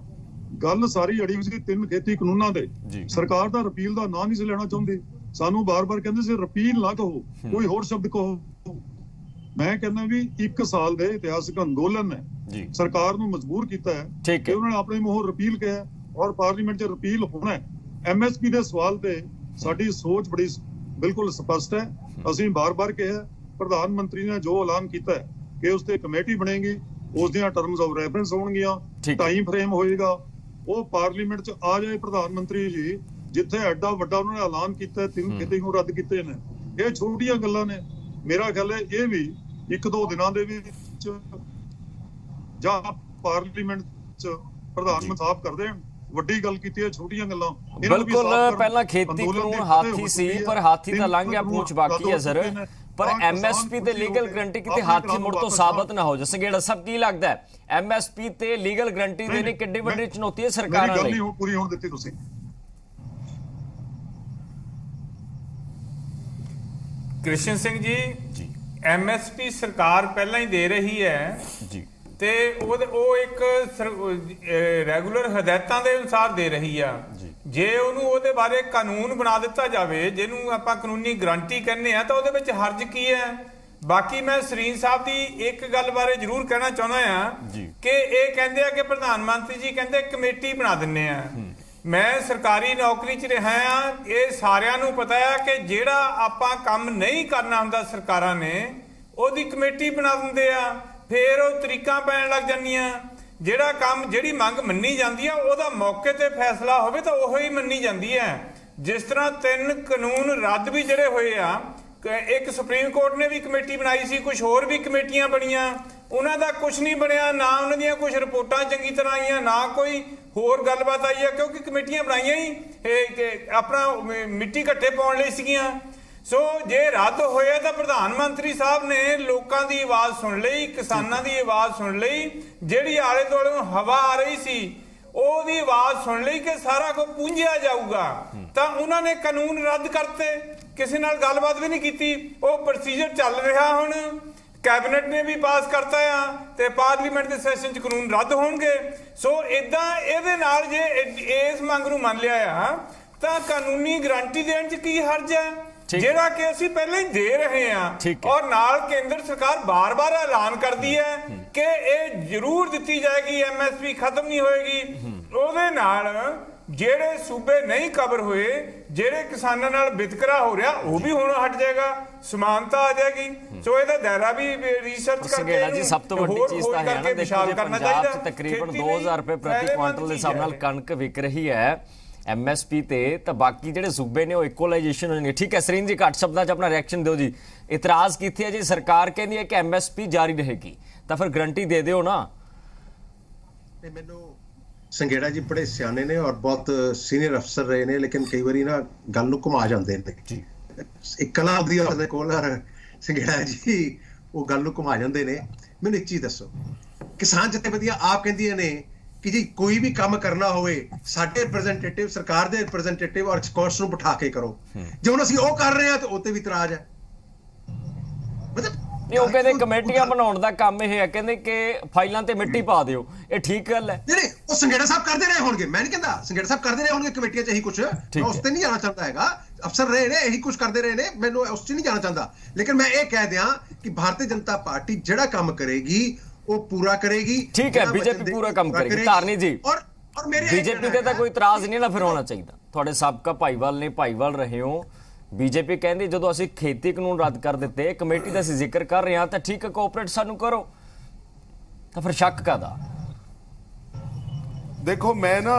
ਗੱਲ ਸਾਰੀ ਅੜੀ ਸੀ 3 ਖੇਤੀ ਕਾਨੂੰਨਾਂ ਦੇ। ਸਰਕਾਰ ਦਾ ਰਿਪੀਲ ਦਾ ਨਾਂ ਨਹੀਂ ਸੀ ਲੈਣਾ ਚਾਹੁੰਦੀ ਸਾਨੂੰ ਬਾਰ-ਬਾਰ ਕਹਿੰਦੇ ਸੀ ਰਿਪੀਲ ਨਾ ਕਹੋ, ਕੋਈ ਹੋਰ ਸ਼ਬਦ ਕਹੋ। ਮੈਂ ਕਹਿੰਦਾ ਵੀ 1 ਸਾਲ ਦੇ ਇਤਿਹਾਸਕ ਅੰਦੋਲਨ ਨੇ ਜੀ ਸਰਕਾਰ ਨੂੰ ਮਜਬੂਰ ਕੀਤਾ ਹੈ ਕਿ ਉਹਨਾਂ ਨੇ ਆਪਣੇ ਮੂੰਹੋਂ ਰਿਪੀਲ ਕਿਹਾ ਔਰ ਪਾਰਲੀਮੈਂਟ 'ਚ ਰਿਪੀਲ ਹੋਣਾ ਹੈ। MSP ਦੇ ਸਵਾਲ ਤੇ ਸਾਡੀ ਸੋਚ ਬੜੀ ਬਿਲਕੁਲ ਸਪਸ਼ਟ ਹੈ। ਅਸੀਂ ਬਾਰ-ਬਾਰ ਕਿਹਾ, ਪ੍ਰਧਾਨ ਮੰਤਰੀ ਨੇ ਜੋ ਐਲਾਨ ਕੀਤਾ ਹੈ ਕਿ ਉਸ ਤੇ ਕਮੇਟੀ ਬਣੇਗੀ, ਉਸ ਦੀਆਂ ਟਰਮਸ ਆਫ ਰੈਫਰੈਂਸ ਹੋਣਗੀਆਂ, ਟਾਈਮ ਫਰੇਮ ਹੋਏਗਾ, ਉਹ ਪਾਰਲੀਮੈਂਟ 'ਚ ਆ ਜਾਏ। ਪ੍ਰਧਾਨ ਮੰਤਰੀ ਜੀ ਜਿੱਥੇ ਐਡਾ ਵੱਡਾ ਉਹਨਾਂ ਨੇ ਐਲਾਨ ਕੀਤਾ 3 ਖੇਤੀ ਨੂੰ ਰੱਦ ਕੀਤੇ ਨੇ, ਇਹ ਛੋਟੀਆਂ ਗੱਲਾਂ ਨੇ। ਮੇਰਾ ਖਿਆਲ ਹੈ ਇਹ ਵੀ 1-2 ਦਿਨਾਂ ਦੇ ਵਿੱਚ ਜਾਂ ਪਾਰਲੀਮੈਂਟ 'ਚ ਪ੍ਰਧਾਨ ਮੰਤਰੀ ਸਾਫ਼ ਕਰ ਦੇਣ। ਵੱਡੀ ਗੱਲ ਕੀਤੀ ਹੈ, ਛੋਟੀਆਂ ਗੱਲਾਂ ਬਿਲਕੁਲ। ਪਹਿਲਾਂ ਖੇਤੀ ਕਾਨੂੰਨ ਹਾਥੀ ਸੀ, ਪਰ ਹਾਥੀ ਤਾਂ ਲੰਘ ਗਿਆ, ਪੂੰਛ ਬਾਕੀ ਹੈ ਸਰ। ਪਰ MSP ਤੇ ਲੀਗਲ ਗਰੰਟੀ ਕਿਤੇ ਹਾਥੀ ਮੁੜ ਤੋਂ ਸਾਬਤ ਨਾ ਹੋ ਜਾ ਸੰਗੇੜਾ ਸਭ ਕੀ ਲੱਗਦਾ ਹੈ MSP ਤੇ ਲੀਗਲ ਗਰੰਟੀ ਦੇਣੀ ਕਿੱਡੀ ਵੱਡੀ ਚੁਣੌਤੀ ਹੈ ਸਰਕਾਰਾਂ ਲਈ? ਪੂਰੀ ਹੋਣ ਦਿੱਤੀ ਤੁਸੀਂ। ਕ੍ਰਿਸ਼ਨ ਸਿੰਘ ਜੀ, MSP ਸਰਕਾਰ ਪਹਿਲਾਂ ਹੀ ਦੇ ਰਹੀ ਹੈ ਜੀ, ਤੇ ਉਹ ਇੱਕ ਰੈਗੂਲਰ ਹਦਾਇਤਾਂ ਦੇ ਅਨੁਸਾਰ ਦੇ ਰਹੀ ਆ। ਜੇ ਉਹਨੂੰ ਉਹਦੇ ਬਾਰੇ ਕਾਨੂੰਨ ਬਣਾ ਦਿੱਤਾ ਜਾਵੇ, ਜਿਹਨੂੰ ਆਪਾਂ ਕਾਨੂੰਨੀ ਗਰੰਟੀ ਕਹਿੰਦੇ ਆ, ਤਾਂ ਉਹਦੇ ਵਿੱਚ ਹਰਜ ਕੀ ਹੈ? ਬਾਕੀ ਮੈਂ ਸਰੀਨ ਸਾਹਿਬ ਦੀ ਇੱਕ ਗੱਲ ਬਾਰੇ ਜ਼ਰੂਰ ਕਹਿਣਾ ਚਾਹੁੰਦਾ ਆ ਕਿ ਇਹ ਕਹਿੰਦੇ ਆ ਕਿ ਪ੍ਰਧਾਨ ਮੰਤਰੀ ਜੀ ਕਹਿੰਦੇ ਕਮੇਟੀ ਬਣਾ ਦਿੰਨੇ ਆ। ਮੈਂ ਸਰਕਾਰੀ ਨੌਕਰੀ 'ਚ ਰਿਹਾ ਆ, ਇਹ ਸਾਰਿਆਂ ਨੂੰ ਪਤਾ ਆ ਕਿ ਜਿਹੜਾ ਆਪਾਂ ਕੰਮ ਨਹੀਂ ਕਰਨਾ ਹੁੰਦਾ ਸਰਕਾਰਾਂ ਨੇ, ਉਹਦੀ ਕਮੇਟੀ ਬਣਾ ਦਿੰਦੇ ਆ, ਫੇਰ ਉਹ ਤਰੀਕਾਂ ਪੈਣ ਲੱਗ ਜਾਂਦੀਆਂ। ਜਿਹੜਾ ਕੰਮ, ਜਿਹੜੀ ਮੰਗ ਮੰਨੀ ਜਾਂਦੀ ਆ, ਉਹਦਾ ਮੌਕੇ ਤੇ ਫੈਸਲਾ ਹੋਵੇ ਤਾਂ ਉਹੋ ਹੀ ਮੰਨੀ ਜਾਂਦੀ ਹੈ। ਜਿਸ ਤਰ੍ਹਾਂ 3 ਕਾਨੂੰਨ ਰੱਦ ਵੀ ਜਿਹੜੇ ਹੋਏ ਆ, ਇੱਕ ਸੁਪਰੀਮ ਕੋਰਟ ਨੇ ਵੀ ਕਮੇਟੀ ਬਣਾਈ ਸੀ, ਕੁਝ ਹੋਰ ਵੀ ਕਮੇਟੀਆਂ ਬਣੀਆਂ, ਉਹਨਾਂ ਦਾ ਕੁਝ ਨਹੀਂ ਬਣਿਆ, ਨਾ ਉਹਨਾਂ ਦੀਆਂ ਕੁਝ ਰਿਪੋਰਟਾਂ ਚੰਗੀ ਤਰ੍ਹਾਂ ਆਈਆਂ, ਨਾ ਕੋਈ ਹੋਰ ਗੱਲਬਾਤ ਆਈ ਹੈ, ਕਿਉਂਕਿ ਕਮੇਟੀਆਂ ਬਣਾਈਆਂ ਹੀ ਆਪਣਾ ਮਿੱਟੀ ਘੱਟੇ ਪਾਉਣ ਲਈ ਸੀਗੀਆਂ। ਸੋ ਜੇ ਰੱਦ ਹੋਇਆ ਤਾਂ ਪ੍ਰਧਾਨ ਮੰਤਰੀ ਸਾਹਿਬ ਨੇ ਲੋਕਾਂ ਦੀ ਆਵਾਜ਼ ਸੁਣ ਲਈ, ਕਿਸਾਨਾਂ ਦੀ ਆਵਾਜ਼ ਸੁਣ ਲਈ, ਜਿਹੜੀ ਆਲੇ ਦੁਆਲੇ ਨੂੰ ਹਵਾ ਆ ਰਹੀ ਸੀ ਉਹਦੀ ਆਵਾਜ਼ ਸੁਣ ਲਈ ਕਿ ਸਾਰਾ ਕੁਝ ਪੂੰਝਿਆ ਜਾਊਗਾ, ਤਾਂ ਉਹਨਾਂ ਨੇ ਕਾਨੂੰਨ ਰੱਦ ਕਰਤੇ, ਕਿਸੇ ਨਾਲ ਗੱਲਬਾਤ ਵੀ ਨਹੀਂ ਕੀਤੀ। ਉਹ ਪ੍ਰੋਸੀਜਰ ਚੱਲ ਰਿਹਾ, ਹੁਣ ਕੈਬਨਿਟ ਨੇ ਵੀ ਪਾਸ ਕਰਤਾ ਆ ਤੇ ਪਾਰਲੀਮੈਂਟ ਦੇ ਸੈਸ਼ਨ 'ਚ ਕਾਨੂੰਨ ਰੱਦ ਹੋਣਗੇ। ਸੋ ਇਦਾਂ ਇਹਦੇ ਨਾਲ ਜੇ ਇਸ ਮੰਗ ਨੂੰ ਮੰਨ ਲਿਆ ਆ ਤਾਂ ਕਾਨੂੰਨੀ ਗਰੰਟੀ ਦੇਣ 'ਚ ਕੀ ਹਰਜ ਹੈ, ਜਿਹੜਾ ਕਿ ਅਸੀਂ ਪਹਿਲਾਂ ਹੀ ਦੇ ਰਹੇ ਹਾਂ। ਔਰ ਨਾਲ ਕੇਂਦਰ ਸਰਕਾਰ ਬਾਰ-ਬਾਰ ਐਲਾਨ ਕਰਦੀ ਹੈ ਕਿ ਇਹ ਜ਼ਰੂਰ ਦਿੱਤੀ ਜਾਏਗੀ, MSP ਖਤਮ ਨਹੀਂ ਹੋਏਗੀ। ਉਹਦੇ ਨਾਲ ਜਿਹੜੇ ਸੂਬੇ ਨਹੀਂ ਕਵਰ ਹੋਏ, ਜਿਹੜੇ ਕਿਸਾਨਾਂ ਨਾਲ ਵਿਤਕਰਾ ਹੋ ਰਿਹਾ, ਉਹ ਵੀ ਹੁਣ ਹਟ ਜਾਏਗਾ, ਸਮਾਨਤਾ ਆ ਜਾਏਗੀ। ਸੋ ਇਹਦਾ ਦਾਇਰਾ ਵੀ ਰਿਸਰਚ ਕਰਕੇ ਜੀ ਸਭ ਤੋਂ ਵੱਡੀ ਚੀਜ਼ ਤਾਂ ਹੈ ਨਾ, ਦੇਖੋ ਜੇ ਪੰਜਾਬ 'ਚ ਤਕਰੀਬਨ 2000 ਰੁਪਏ ਪ੍ਰਤੀ ਕੁਆਂਟਲ ਦੇ ਹਿਸਾਬ ਨਾਲ ਕਣਕ ਵਿਕ ਰਹੀ ਹੈ MSP ਤੇ, ਤਾਂ ਬਾਕੀ ਜਿਹੜੇ ਸੂਬੇ ਨੇ ਉਹ ਇਕੁਅਲਾਈਜੇਸ਼ਨ ਹੋਣਗੇ। ਠੀਕ ਹੈ ਸਰੀਨ ਜੀ, ਘੱਟ ਸ਼ਬਦਾਂ 'ਚ ਆਪਣਾ ਰਿਐਕਸ਼ਨ ਦਿਓ ਜੀ। ਇਤਰਾਜ਼ ਕੀਤੇ ਹੈ ਜੀ, ਸਰਕਾਰ ਕਹਿੰਦੀ ਹੈ ਕਿ MSP ਜਾਰੀ ਰਹੇਗੀ, ਤਾਂ ਫਿਰ ਗਰੰਟੀ ਦੇ ਦਿਓ ਨਾ। ਮੈਨੂੰ ਸੰਗੇੜਾ ਜੀ ਬੜੇ ਸਿਆਣੇ ਨੇ ਔਰ ਬਹੁਤ ਸੀਨੀਅਰ ਅਫਸਰ ਰਹੇ ਨੇ, ਲੇਕਿਨ ਕਈ ਵਾਰੀ ਨਾ ਗੱਲ ਨੂੰ ਘੁਮਾ ਜਾਂਦੇ ਨੇ ਜੀ। ਇੱਕ ਕਲਾ ਹੁੰਦੀ ਹੈ ਉਹਦੇ ਕੋਲ, ਸੰਗੇੜਾ ਜੀ ਉਹ ਗੱਲ ਨੂੰ ਘੁਮਾ ਜਾਂਦੇ ਨੇ। ਮੈਨੂੰ ਇੱਕ ਚੀਜ਼ ਦੱਸੋ, ਕਿਸਾਨ ਜਥੇਬੰਦੀਆਂ ਆਪ ਕਹਿੰਦੀਆਂ ਨੇ ਕਿ ਜੀ ਕੋਈ ਵੀ ਕੰਮ ਕਰਨਾ ਹੋਵੇ ਸਾਡੇ ਰਿਪਰੈਜ਼ੈਂਟੇਟਿਵ, ਸਰਕਾਰ ਦੇ ਰਿਪਰੈਜ਼ੈਂਟੇਟਿਵ ਔਰ ਐਕਸਪਰਟਸ ਨੂੰ ਬਿਠਾ ਕੇ ਕਰੋ। ਜੇ ਹੁਣ ਅਸੀਂ ਉਹ ਕਰ ਰਹੇ ਹਾਂ ਤਾਂ ਉਹ ਤੇ ਵੀ ਇਤਰਾਜ਼ ਹੈ। ਮਤਲਬ ਨਹੀਂ, ਉਹ ਕਹਿੰਦੇ ਕਮੇਟੀਆਂ ਬਣਾਉਣ ਦਾ ਕੰਮ ਇਹ ਹੈ, ਕਹਿੰਦੇ ਕਿ ਫਾਈਲਾਂ ਤੇ ਮਿੱਟੀ ਪਾ ਦਿਓ, ਇਹ ਠੀਕ ਗੱਲ ਹੈ? ਨਹੀਂ, ਉਹ ਸੰਗੇੜਾ ਸਾਹਿਬ ਕਰਦੇ ਰਹੇ ਹੋਣਗੇ, ਮੈਂ ਨਹੀਂ ਕਹਿੰਦਾ, ਸੰਗੇੜਾ ਸਾਹਿਬ ਕਰਦੇ ਰਹੇ ਹੋਣਗੇ ਕਮੇਟੀਆਂ 'ਚ ਇਹੀ ਕੁਛ, ਮੈਂ ਉਸ ਤੇ ਨਹੀਂ ਜਾਣਾ ਚਾਹੁੰਦਾ ਹੈਗਾ। ਅਫਸਰ ਰਹੇ ਨੇ, ਇਹੀ ਕੁਛ ਕਰਦੇ ਰਹੇ ਨੇ, ਮੈਨੂੰ ਉਸ 'ਚ ਨਹੀਂ ਜਾਣਾ ਚਾਹੁੰਦਾ। ਲੇਕਿਨ ਮੈਂ ਇਹ ਕਹਿ ਦਿਆਂ ਕਿ ਭਾਰਤੀ ਜਨਤਾ ਪਾਰਟੀ ਜਿਹੜਾ ਕੰਮ ਕਰੇਗੀ ਉਹ ਪੂਰਾ ਕਰੇਗੀ। ਠੀਕ ਹੈ, BJP ਪੂਰਾ ਕੰਮ ਕਰੇਗੀ। ਧਾਰਨੀ ਜੀ, ਔਰ ਮੇਰੇ BJP ਤੇ ਤਾਂ ਕੋਈ ਇਤਰਾਜ਼ ਨਹੀਂ ਨਾ ਫਿਰ ਹੋਣਾ ਚਾਹੀਦਾ। ਤੁਹਾਡੇ ਸਾਬਕਾ ਭਾਈਵਾਲ ਨੇ, ਭਾਈਵਾਲ ਰਹੇ ਹੋ। BJP ਕਹਿੰਦੀ ਜਦੋਂ ਅਸੀਂ ਖੇਤੀ ਕਾਨੂੰਨ ਰੱਦ ਕਰ ਦਿੱਤੇ, ਕਮੇਟੀ ਦਾ ਅਸੀਂ ਜ਼ਿਕਰ ਕਰ ਰਹੇ ਹਾਂ, ਤਾਂ ਠੀਕ ਹੈ ਕੋਆਪਰੇਟ ਸਾਨੂੰ ਕਰੋ, ਤਾਂ ਫਿਰ ਸ਼ੱਕ ਕਾਹਦਾ? ਦੇਖੋ ਮੈਂ ਨਾ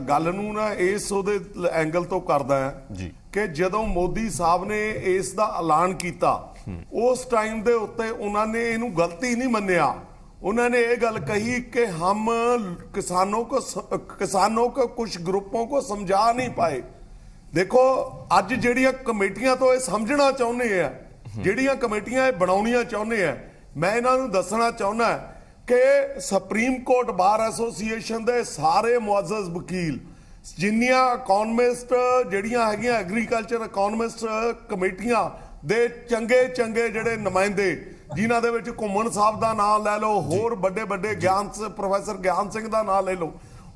ਗੱਲ ਨੂੰ ਨਾ ਇਸ ਉਹਦੇ ਐਂਗਲ ਤੋਂ ਕਰਦਾ ਜੀ ਕਿ ਜਦੋਂ ਮੋਦੀ ਸਾਹਿਬ ਨੇ ਇਸ ਦਾ ਐਲਾਨ ਕੀਤਾ, ਉਸ ਟਾਈਮ ਦੇ ਉੱਤੇ ਉਹਨਾਂ ਨੇ ਇਹਨੂੰ ਗਲਤੀ ਨਹੀਂ ਮੰਨਿਆ। उन्होंने ये गल कही कि हम किसानों को कुछ ग्रुपों को समझा नहीं पाए। देखो अज जिहड़ियां कमेटियां तो ये समझना चाहुंदे आ, जिहड़ियां कमेटियां ये बनाउणियां चाहुंदे आ, मैं इन्हां नूं दसना चाहुंदा कि सुप्रीम कोर्ट बार एसोसीएशन दे सारे मुअज़्ज़ज़ वकील जिन्नियां इकोनमिस्ट जिहड़ियां हैगियां एग्रीकल्चर इकोनमिस्ट कमेटियां दे चंगे चंगे जिहड़े नुमाइंदे जिन्हां दे विच घुम्मन साहब दा नाम लै लो, होर बड़े बड़े ज्ञान प्रोफैसर ज्ञान सिंह दा नाम ले लो,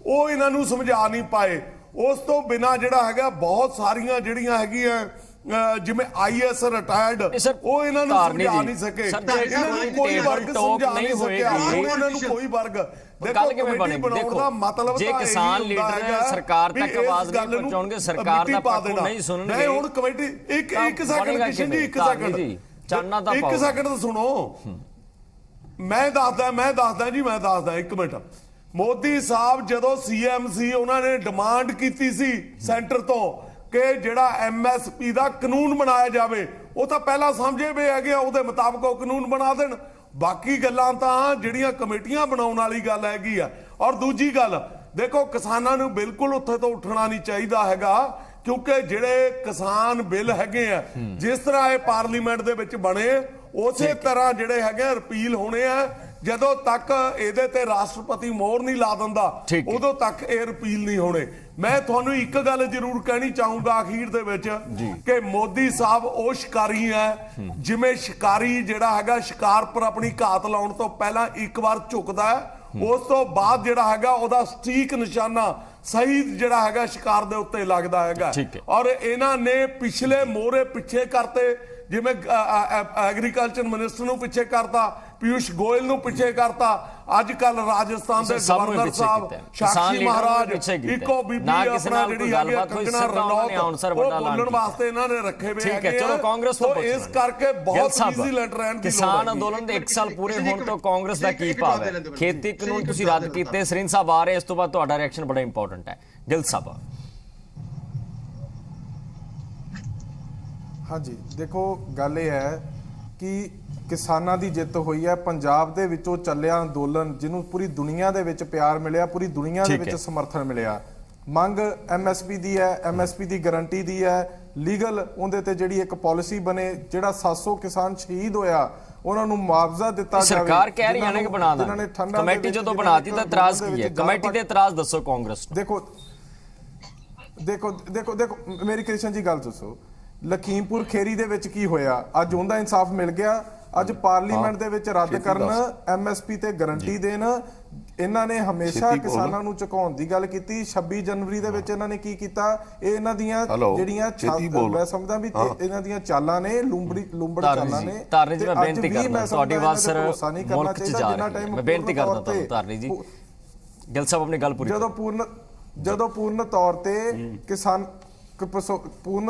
वो इन्हां नूं समझा नहीं पाए। ਉਸ ਤੋਂ ਬਿਨਾ ਜਿਹੜਾ ਹੈਗਾ ਬਹੁਤ ਸਾਰੀਆਂ ਜਿਹੜੀਆਂ ਹੈਗੀਆਂ ਜਿਵੇਂ IAS ਰਿਟਾਇਰਡ ਉਹ ਇਹਨਾਂ ਨੂੰ ਸਮਝਾ ਨਹੀਂ ਸਕੇ, ਇਹਨਾਂ ਨੂੰ ਕੋਈ ਵਰਗ ਸਮਝਾ ਨਹੀਂ ਸਕਿਆ, ਇਹਨਾਂ ਨੂੰ ਕੋਈ ਵਰਗ। ਦੇਖੋ ਕਮੇਟੀ ਬਣਾਉਣ ਦਾ ਮਤਲਬ ਜੇ ਕਿਸਾਨ ਲੀਡਰ ਸਰਕਾਰ ਤੱਕ ਆਵਾਜ਼ ਨਹੀਂ ਪਹੁੰਚਾਉਣਗੇ, ਸਰਕਾਰ ਦਾ ਪੱਖ ਨਹੀਂ ਸੁਣਨਗੇ। ਨਹੀਂ ਹੁਣ ਕਮੇਟੀ ਇੱਕ ਸੈਕਿੰਡ ਕਿਸ਼ਨ ਜੀ, ਇੱਕ ਸੈਕਿੰਡ ਤਾਂ ਸੁਣੋ, ਮੈਂ ਦੱਸਦਾ ਇੱਕ ਮਿੰਟ। ਮੋਦੀ ਸਾਹਿਬ ਜਦੋਂ CM ਸੀ ਉਹਨਾਂ ਨੇ ਡਿਮਾਂਡ ਕੀਤੀ ਸੀ ਸੈਂਟਰ ਤੋਂ ਕਿ ਜਿਹੜਾ MSP ਦਾ ਕਾਨੂੰਨ ਬਣਾਇਆ ਜਾਵੇ। ਉਹ ਤਾਂ ਪਹਿਲਾਂ ਸਮਝੇ ਵੇ ਹੈਗੇ, ਉਹਦੇ ਮੁਤਾਬਕ ਉਹ ਕਾਨੂੰਨ ਬਣਾ ਦੇਣ। ਬਾਕੀ ਗੱਲਾਂ ਤਾਂ ਜਿਹੜੀਆਂ ਕਮੇਟੀਆਂ ਬਣਾਉਣ ਵਾਲੀ ਗੱਲ ਹੈਗੀ ਆ। ਔਰ ਦੂਜੀ ਗੱਲ ਦੇਖੋ, ਕਿਸਾਨਾਂ ਨੂੰ ਬਿਲਕੁਲ ਉੱਥੇ ਤੋਂ ਉੱਠਣਾ ਨਹੀਂ ਚਾਹੀਦਾ ਹੈਗਾ, ਕਿਉਂਕਿ ਜਿਹੜੇ ਕਿਸਾਨ ਬਿੱਲ ਹੈਗੇ ਆ ਜਿਸ ਤਰ੍ਹਾਂ ਇਹ ਪਾਰਲੀਮੈਂਟ ਦੇ ਵਿੱਚ ਬਣੇ ਉਸੇ ਤਰ੍ਹਾਂ ਜਿਹੜੇ ਹੈਗੇ ਰਿਪੀਲ ਹੋਣੇ ਆ। ਜਦੋਂ ਤੱਕ ਇਹਦੇ ਤੇ ਰਾਸ਼ਟਰਪਤੀ ਮੋਹਰ ਨਹੀਂ ਲਾ ਦਿੰਦਾ ਉਦੋਂ ਤੱਕ ਇਹ ਰਿਪੀਲ ਨਹੀਂ ਹੋਣੇ। ਮੈਂ ਤੁਹਾਨੂੰ ਇੱਕ ਗੱਲ ਜ਼ਰੂਰ ਕਹਿਣੀ ਚਾਹੂੰਗਾ ਅਖੀਰ ਦੇ ਵਿੱਚ ਕਿ ਮੋਦੀ ਸਾਹਿਬ ਉਹ ਸ਼ਿਕਾਰੀ ਹੈ, ਜਿਵੇਂ ਸ਼ਿਕਾਰੀ ਜਿਹੜਾ ਹੈਗਾ ਸ਼ਿਕਾਰ ਪਰ ਆਪਣੀ ਘਾਤ ਲਾਉਣ ਤੋਂ ਪਹਿਲਾਂ ਇੱਕ ਵਾਰ ਝੁਕਦਾ ਹੈ, ਉਸ ਤੋਂ ਬਾਅਦ ਜਿਹੜਾ ਹੈਗਾ ਉਹਦਾ ਸਟੀਕ ਨਿਸ਼ਾਨਾ ਸਹੀ ਜਿਹੜਾ ਹੈਗਾ ਸ਼ਿਕਾਰ ਦੇ ਉੱਤੇ ਲੱਗਦਾ ਹੈਗਾ। ਔਰ ਇਹਨਾਂ ਨੇ ਪਿਛਲੇ ਮੋਹਰੇ ਪਿੱਛੇ ਕਰਤੇ, ਜਿਵੇਂ ਐਗਰੀਕਲਚਰ ਮਿਨਿਸਟਰ ਨੂੰ ਪਿੱਛੇ ਕਰਤਾ, ਪੀਯੂਸ਼ ਗੋਇਲ ਨੂੰ ਪਿੱਛੇ ਕਰਤਾ, ਅੱਜ ਕੱਲ ਰਾਜਸਥਾਨ ਦੇ ਗਵਰਨਰ ਸਾਹਿਬ ਸਾਕਸ਼ੀ ਮਹਾਰਾਜ, ਇੱਕੋ ਬੀਬੀ ਆਪਣਾ ਜਿਹੜੀ ਹੈਗੀ ਕੰਗਣਾ ਰਣੌਤ, ਉਹ ਬੋਲਣ ਵਾਸਤੇ ਇਹਨਾਂ ਨੇ ਰੱਖੇ ਵੇ ਹੈਗੇ। ਚਲੋ ਕਾਂਗਰਸ ਤੋਂ ਇਸ ਕਰਕੇ ਬਹੁਤ ਵਿਜੀਲੈਂਟ ਰਹਿਣ ਦੀ ਲੋੜ ਹੈ। ਕਿਸਾਨ ਅੰਦੋਲਨ ਦੇ 1 ਸਾਲ ਪੂਰੇ ਹੋਣ ਤੋਂ ਕਾਂਗਰਸ ਦਾ ਕੀ ਭਾਵ ਹੈ? ਖੇਤੀ ਕਾਨੂੰਨ ਤੁਸੀਂ ਰੱਦ ਕੀਤੇ, ਸਰਿੰਜ ਸਾਹਿਬ ਆ ਰਹੇ, ਇਸ ਤੋਂ ਬਾਅਦ ਤੁਹਾਡਾ ਰਿਐਕਸ਼ਨ ਬੜਾ ਇੰਪੋਰਟੈਂਟ ਹੈ। ਗਿੱਲ ਸਾਹਿਬ। ਹਾਂਜੀ ਦੇਖੋ, ਗੱਲ ਇਹ ਹੈ ਕਿ ਕਿਸਾਨਾਂ ਦੀ ਜਿੱਤ ਹੋਈ ਹੈ। ਪੰਜਾਬ ਦੇ ਵਿੱਚੋਂ ਚੱਲਿਆ ਅੰਦੋਲਨ ਜਿਹਨੂੰ ਪੂਰੀ ਦੁਨੀਆ ਦੇ ਵਿੱਚ ਪਿਆਰ ਮਿਲਿਆ, ਪੂਰੀ ਦੁਨੀਆ ਦੇ ਵਿੱਚ ਸਮਰਥਨ ਮਿਲਿਆ। ਮੰਗ MSP ਦੀ ਹੈ, MSP ਦੀ ਗਾਰੰਟੀ ਦੀ ਹੈ, ਲੀਗਲ ਉਹਦੇ ਤੇ ਜਿਹੜੀ ਇੱਕ ਪਾਲਿਸੀ ਬਣੇ, ਜਿਹੜਾ 700 ਕਿਸਾਨ ਸ਼ਹੀਦ ਹੋਇਆ ਉਹਨਾਂ ਨੂੰ ਮੁਆਵਜ਼ਾ ਦਿੱਤਾ ਜਾਵੇ। ਸਰਕਾਰ ਕਹਿ ਰਹੀ ਹੈ ਕਿ ਬਣਾ ਦੇਣਾ, ਕਮੇਟੀ ਜਦੋਂ ਬਣਾਤੀ ਤਾਂ ਇਤਰਾਜ਼ ਕੀ ਹੈ? ਕਮੇਟੀ ਦੇ ਇਤਰਾਜ਼ ਦੱਸੋ ਕਾਂਗਰਸ ਨੂੰ। ਦੇਖੋ ਮੇਰੀ ਕ੍ਰਿਸ਼ਨ ਜੀ ਗੱਲ ਦੱਸੋ, ਲਖੀਮਪੁਰ ਖੇਰੀ ਦੇ ਵਿੱਚ ਕੀ ਹੋਇਆ? ਅੱਜ ਉਹਦਾ ਇਨਸਾਫ ਮਿਲ ਗਿਆ। ਅੱਜ ਪਾਰਲੀਮੈਂਟ ਦੇ ਵਿੱਚ ਰੱਦ ਕਰਨ, MSP ਤੇ ਗਾਰੰਟੀ ਦੇਣ। ਇਹਨਾਂ ਨੇ ਹਮੇਸ਼ਾ ਕਿਸਾਨਾਂ ਨੂੰ ਝੁਕਾਉਣ ਦੀ ਗੱਲ ਕੀਤੀ। 26 ਜਨਵਰੀ ਦੇ ਵਿੱਚ ਇਹਨਾਂ ਨੇ ਕੀ ਕੀਤਾ? ਇਹ ਇਹਨਾਂ ਦੀਆਂ ਜਿਹੜੀਆਂ ਮੈਂ ਸਮਝਦਾ ਵੀ ਇਹਨਾਂ ਦੀਆਂ ਚਾਲਾਂ ਨੇ, ਲੰਬੜ ਚਾਲਾਂ ਨੇ। ਤਾਰਨੀ ਜੀ ਮੈਂ ਬੇਨਤੀ ਕਰਦਾ, ਤੁਹਾਡੀ ਆਵਾਜ਼ ਸਰ ਮੁਲਕ ਚ ਜਾ ਰਹੀ ਹੈ, ਮੈਂ ਬੇਨਤੀ ਕਰਦਾ ਤੁਹਾਨੂੰ ਤਾਰਨੀ ਜੀ। ਗਿੱਲ ਸਾਹਿਬ ਆਪਣੀ ਗੱਲ ਪੂਰੀ। ਜਦੋਂ ਪੂਰਨ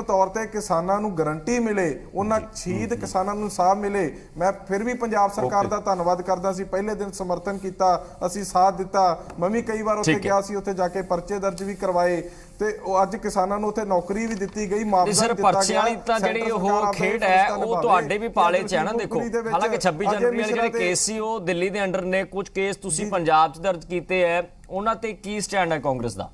ਤੌਰ ਤੇ ਕਿਸਾਨਾਂ ਨੂੰ ਗਾਰੰਟੀ ਮਿਲੇ, ਉਹਨਾਂ ਸ਼ਹੀਦ ਕਿਸਾਨਾਂ ਨੂੰ ਇਨਸਾਫ ਮਿਲੇ। ਮੈਂ ਫਿਰ ਵੀ ਪੰਜਾਬ ਸਰਕਾਰ ਦਾ ਧੰਨਵਾਦ ਕਰਦਾ ਸੀ, ਪਹਿਲੇ ਦਿਨ ਸਮਰਥਨ ਕੀਤਾ, ਅਸੀਂ ਸਾਥ ਦਿੱਤਾ। ਮੈਂ ਵੀ ਕਈ ਵਾਰ ਉੱਥੇ ਗਿਆ ਸੀ, ਉੱਥੇ ਜਾ ਕੇ ਪਰਚੇ ਦਰਜ ਵੀ ਕਰਵਾਏ ਤੇ ਉਹ ਅੱਜ ਕਿਸਾਨਾਂ ਨੂੰ ਉੱਥੇ ਨੌਕਰੀ ਵੀ ਦਿੱਤੀ ਗਈ, ਮੁਆਵਜ਼ਾ ਦਿੱਤਾ ਗਿਆ। ਪਰਚੇ ਵਾਲੀ ਤਾਂ ਜਿਹੜੀ ਉਹ ਖੇਡ ਹੈ ਉਹ ਤੁਹਾਡੇ ਵੀ ਪਾਲੇ 'ਚ ਹੈ ਨਾ। ਦੇਖੋ ਹਾਲਾਂਕਿ 26 ਜਨਵਰੀ ਵਾਲੇ ਜਿਹੜੇ ਕੇਸ ਸੀ ਉਹ ਦਿੱਲੀ ਦੇ ਅੰਡਰ ਨੇ, ਕੁਝ ਕੇਸ ਤੁਸੀਂ ਪੰਜਾਬ 'ਚ ਦਰਜ ਕੀਤੇ ਹੈ, ਉਹਨਾਂ ਤੇ ਕੀ ਸਟੈਂਡ ਹੈ ਕਾਂਗਰਸ ਦਾ?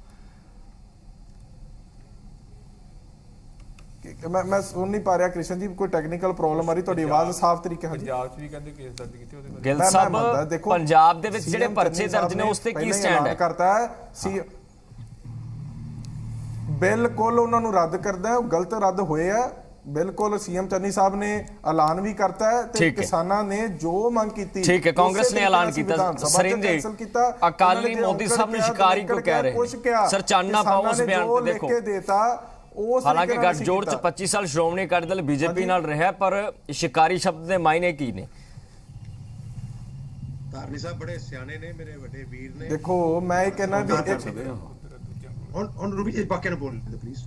ਮੈਂ ਸੁਣ ਨਹੀਂ ਪਾ ਰਿਹਾ ਕ੍ਰਿਸ਼ਨ ਜੀ, ਕੋਈ ਟੈਕਨੀਕਲ ਪ੍ਰੋਬਲਮ ਆ ਰਹੀ? ਤੁਹਾਡੀ ਆਵਾਜ਼ ਸਾਫ਼ ਤਰੀਕੇ ਨਾਲ। ਪੰਜਾਬ 'ਚ ਵੀ ਕਹਿੰਦੇ ਕੇਸ ਦਰਜ ਕੀਤੇ ਉਹਦੇ ਬਾਰੇ। ਗਿੱਲ ਸਾਹਿਬ ਪੰਜਾਬ ਦੇ ਵਿੱਚ ਜਿਹੜੇ ਪਰਚੇ ਦਰਜ ਨੇ ਉਸ ਤੇ ਕੀ ਸਟੈਂਡ ਹੈ? ਕਰਤਾ ਹੈ ਬਿਲਕੁਲ ਉਹਨਾਂ ਨੂੰ ਰੱਦ ਕਰਦਾ, ਉਹ ਗਲਤ ਰੱਦ ਹੋਏ ਆ ਬਿਲਕੁਲ। CM ਚੰਨੀ ਸਾਹਿਬ ਨੇ ਐਲਾਨ ਵੀ ਕਰਤਾ ਹੈ ਤੇ ਕਿਸਾਨਾਂ ਨੇ ਜੋ ਮੰਗ ਕੀਤੀ, ਠੀਕ ਹੈ, ਕਾਂਗਰਸ ਨੇ ਐਲਾਨ ਕੀਤਾ। ਸਰਿੰਜ ਜੀ, ਅਕਾਲੀ ਮੋਦੀ ਸਾਹਿਬ ਨੂੰ ਸ਼ਿਕਾਰੀ ਕਿਉਂ ਕਹਿ ਰਹੇ? ਸਰ ਚਾਨਣਾ ਪਾਓ ਉਸ ਬਿਆਨ ਤੇ। ਦੇਖੋ ਹਾਲਾਂਕਿ ਗੱਠਜੋੜ 'ਚ 25 ਸਾਲ ਸ਼੍ਰੋਮਣੀ ਅਕਾਲੀ ਦਲ BJP ਨਾਲ ਰਿਹਾ, ਪਰ ਸ਼ਿਕਾਰੀ ਸ਼ਬਦ ਦੇ ਮਾਇਨੇ ਕੀ ਨੇ? ਧਾਰਨੀ ਸਾਹਿਬ ਬੜੇ ਸਿਆਣੇ ਨੇ, ਮੇਰੇ ਵੱਡੇ ਵੀਰ ਨੇ। ਦੇਖੋ ਮੈਂ ਇਹ ਕਹਿਣਾ ਵੀ ਹੁਣ ਰੂਬੀ ਜੀ ਬਾਕੀ ਨੂੰ ਬੋਲ ਲੈਂਦੇ ਪਲੀਜ਼।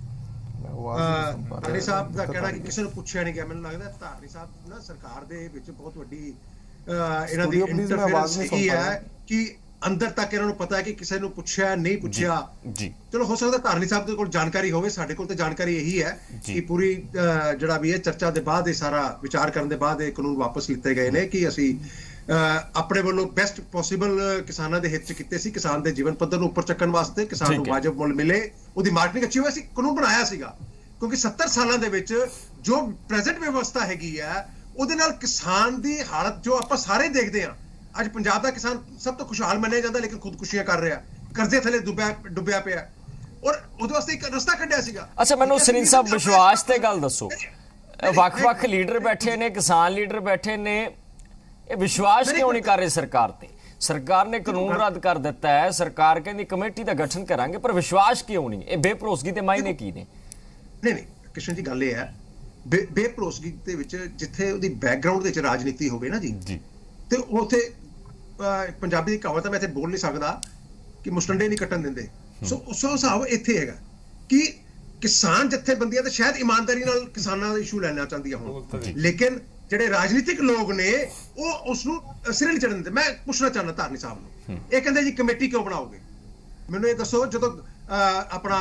ਧਾਰਨੀ ਸਾਹਿਬ ਦਾ ਕਹਿਣਾ ਕਿ ਕਿਸੇ ਨੂੰ ਪੁੱਛਿਆ ਨਹੀਂ ਗਿਆ, ਮੈਨੂੰ ਲੱਗਦਾ ਧਾਰਨੀ ਸਾਹਿਬ ਨਾ ਸਰਕਾਰ ਦੇ ਵਿੱਚ ਬਹੁਤ ਵੱਡੀ ਇਹਨਾਂ ਦੀ ਇੰਟਰਫੇਰੈਂਸ ਹੈ ਕਿ ਅੰਦਰ ਤੱਕ ਇਹਨਾਂ ਨੂੰ ਪਤਾ ਹੈ ਕਿ ਕਿਸੇ ਨੂੰ ਪੁੱਛਿਆ ਨਹੀਂ ਪੁੱਛਿਆ ਜੀ। ਚਲੋ ਹੋ ਸਕਦਾ ਧਾਰਨੀ ਸਾਹਿਬ ਦੇ ਕੋਲ ਜਾਣਕਾਰੀ ਹੋਵੇ, ਸਾਡੇ ਕੋਲ ਤਾਂ ਜਾਣਕਾਰੀ ਇਹੀ ਹੈ ਕਿ ਪੂਰੀ ਜਿਹੜਾ ਵੀ ਇਹ ਚਰਚਾ ਦੇ ਬਾਅਦ ਇਹ ਸਾਰਾ ਵਿਚਾਰ ਕਰਨ ਦੇ ਬਾਅਦ ਇਹ ਕਾਨੂੰਨ ਵਾਪਸ ਲਿੱਤੇ ਗਏ ਨੇ ਕਿ ਅਸੀਂ ਆਪਣੇ ਵੱਲੋਂ ਬੈਸਟ ਪੋਸੀਬਲ ਕਿਸਾਨਾਂ ਦੇ ਹਿੱਤ 'ਚ ਕੀਤੇ ਸੀ। ਕਿਸਾਨ ਦੇ ਜੀਵਨ ਪੱਧਰ ਨੂੰ ਉੱਪਰ ਚੱਕਣ ਵਾਸਤੇ, ਕਿਸਾਨ ਨੂੰ ਵਾਜਬ ਮੁੱਲ ਮਿਲੇ, ਉਹਦੀ ਮਾਰਕੀਟਿੰਗ ਅੱਛੀ ਹੋਵੇ, ਅਸੀਂ ਕਾਨੂੰਨ ਬਣਾਇਆ ਸੀਗਾ। ਕਿਉਂਕਿ 70 ਸਾਲਾਂ ਦੇ ਵਿੱਚ ਜੋ ਪ੍ਰੈਜ਼ੈਂਟ ਵਿਵਸਥਾ ਹੈਗੀ ਹੈ ਉਹਦੇ ਨਾਲ ਕਿਸਾਨ ਦੀ ਹਾਲਤ ਜੋ ਆਪਾਂ ਸਾਰੇ ਦੇਖਦੇ ਹਾਂ, ਅੱਜ ਪੰਜਾਬ ਦਾ ਕਿਸਾਨ ਸਭ ਤੋਂ ਖੁਸ਼ਹਾਲ ਮੰਨਿਆ ਜਾਂਦਾ ਲੇਕਿਨ ਖੁਦਕੁਸ਼ੀਆਂ ਕਰ ਰਿਹਾ, ਕਰਜ਼ੇ ਥੱਲੇ ਡੁੱਬਿਆ ਪਿਆ, ਔਰ ਉਹਦੇ ਵਾਸਤੇ ਇੱਕ ਰਸਤਾ ਕੱਢਿਆ ਸੀਗਾ। ਅੱਛਾ ਮੈਨੂੰ ਸਰਿੰਜ ਸਾਹਿਬ ਵਿਸ਼ਵਾਸ ਤੇ ਗੱਲ ਦੱਸੋ, ਵੱਖ-ਵੱਖ ਲੀਡਰ ਬੈਠੇ ਨੇ, ਕਿਸਾਨ ਲੀਡਰ ਬੈਠੇ ਨੇ, ਇਹ ਵਿਸ਼ਵਾਸ ਕਿਉਂ ਨਹੀਂ ਕਰ ਰਹੇ ਸਰਕਾਰ ਤੇ? ਸਰਕਾਰ ਨੇ ਕਾਨੂੰਨ ਰੱਦ ਕਰ ਦਿੱਤਾ ਹੈ, ਸਰਕਾਰ ਕਹਿੰਦੀ ਕਮੇਟੀ ਦਾ ਗਠਨ ਕਰਾਂਗੇ, ਪਰ ਵਿਸ਼ਵਾਸ ਕਿਉਂ ਨਹੀਂ? ਇਹ ਬੇਭਰੋਸਗੀ ਦੇ ਮਾਇਨੇ ਕੀ ਨੇ? ਨਹੀਂ ਕ੍ਰਿਸ਼ਨ ਜੀ, ਗੱਲ ਇਹ ਹੈ ਬੇਭਰੋਸਗੀ ਦੇ ਵਿੱਚ ਜਿੱਥੇ ਉਹਦੀ ਬੈਕਗ੍ਰਾਉਂਡ ਦੇ ਵਿੱਚ ਰਾਜਨੀਤੀ ਹੋਵੇ ਨਾ ਜੀ ਤੇ ਉੱਥੇ ਪੰਜਾਬੀ ਦੀ ਕਹਾਵਤ ਮੈਂ ਇੱਥੇ ਬੋਲ ਨਹੀਂ ਸਕਦਾ ਕਿ ਮੁਸਟੰਡੇ ਨਹੀਂ ਕੱਟਣ ਦਿੰਦੇ। ਸੋ ਉਸ ਹਿਸਾਬ ਇੱਥੇ ਹੈਗਾ ਕਿ ਕਿਸਾਨ ਜਥੇਬੰਦੀਆਂ ਤਾਂ ਸ਼ਾਇਦ ਇਮਾਨਦਾਰੀ ਨਾਲ ਕਿਸਾਨਾਂ ਦਾ ਇਸ਼ੂ ਲੈਣਾ ਚਾਹੁੰਦੀਆਂ ਹੋਣ, ਲੇਕਿਨ ਜਿਹੜੇ ਰਾਜਨੀਤਿਕ ਲੋਕ ਨੇ ਉਹ ਉਸ ਨੂੰ ਸਿਰੇ ਨਹੀਂ ਚੜ੍ਹਨ ਦਿੰਦੇ। ਮੈਂ ਪੁੱਛਣਾ ਚਾਹੁੰਦਾ ਧਾਰਨੀ ਸਾਹਿਬ ਨੂੰ, ਇਹ ਕਹਿੰਦੇ ਜੀ ਕਮੇਟੀ ਕਿਉਂ ਬਣਾਓਗੇ? ਮੈਨੂੰ ਇਹ ਦੱਸੋ, ਜਦੋਂ ਆਪਣਾ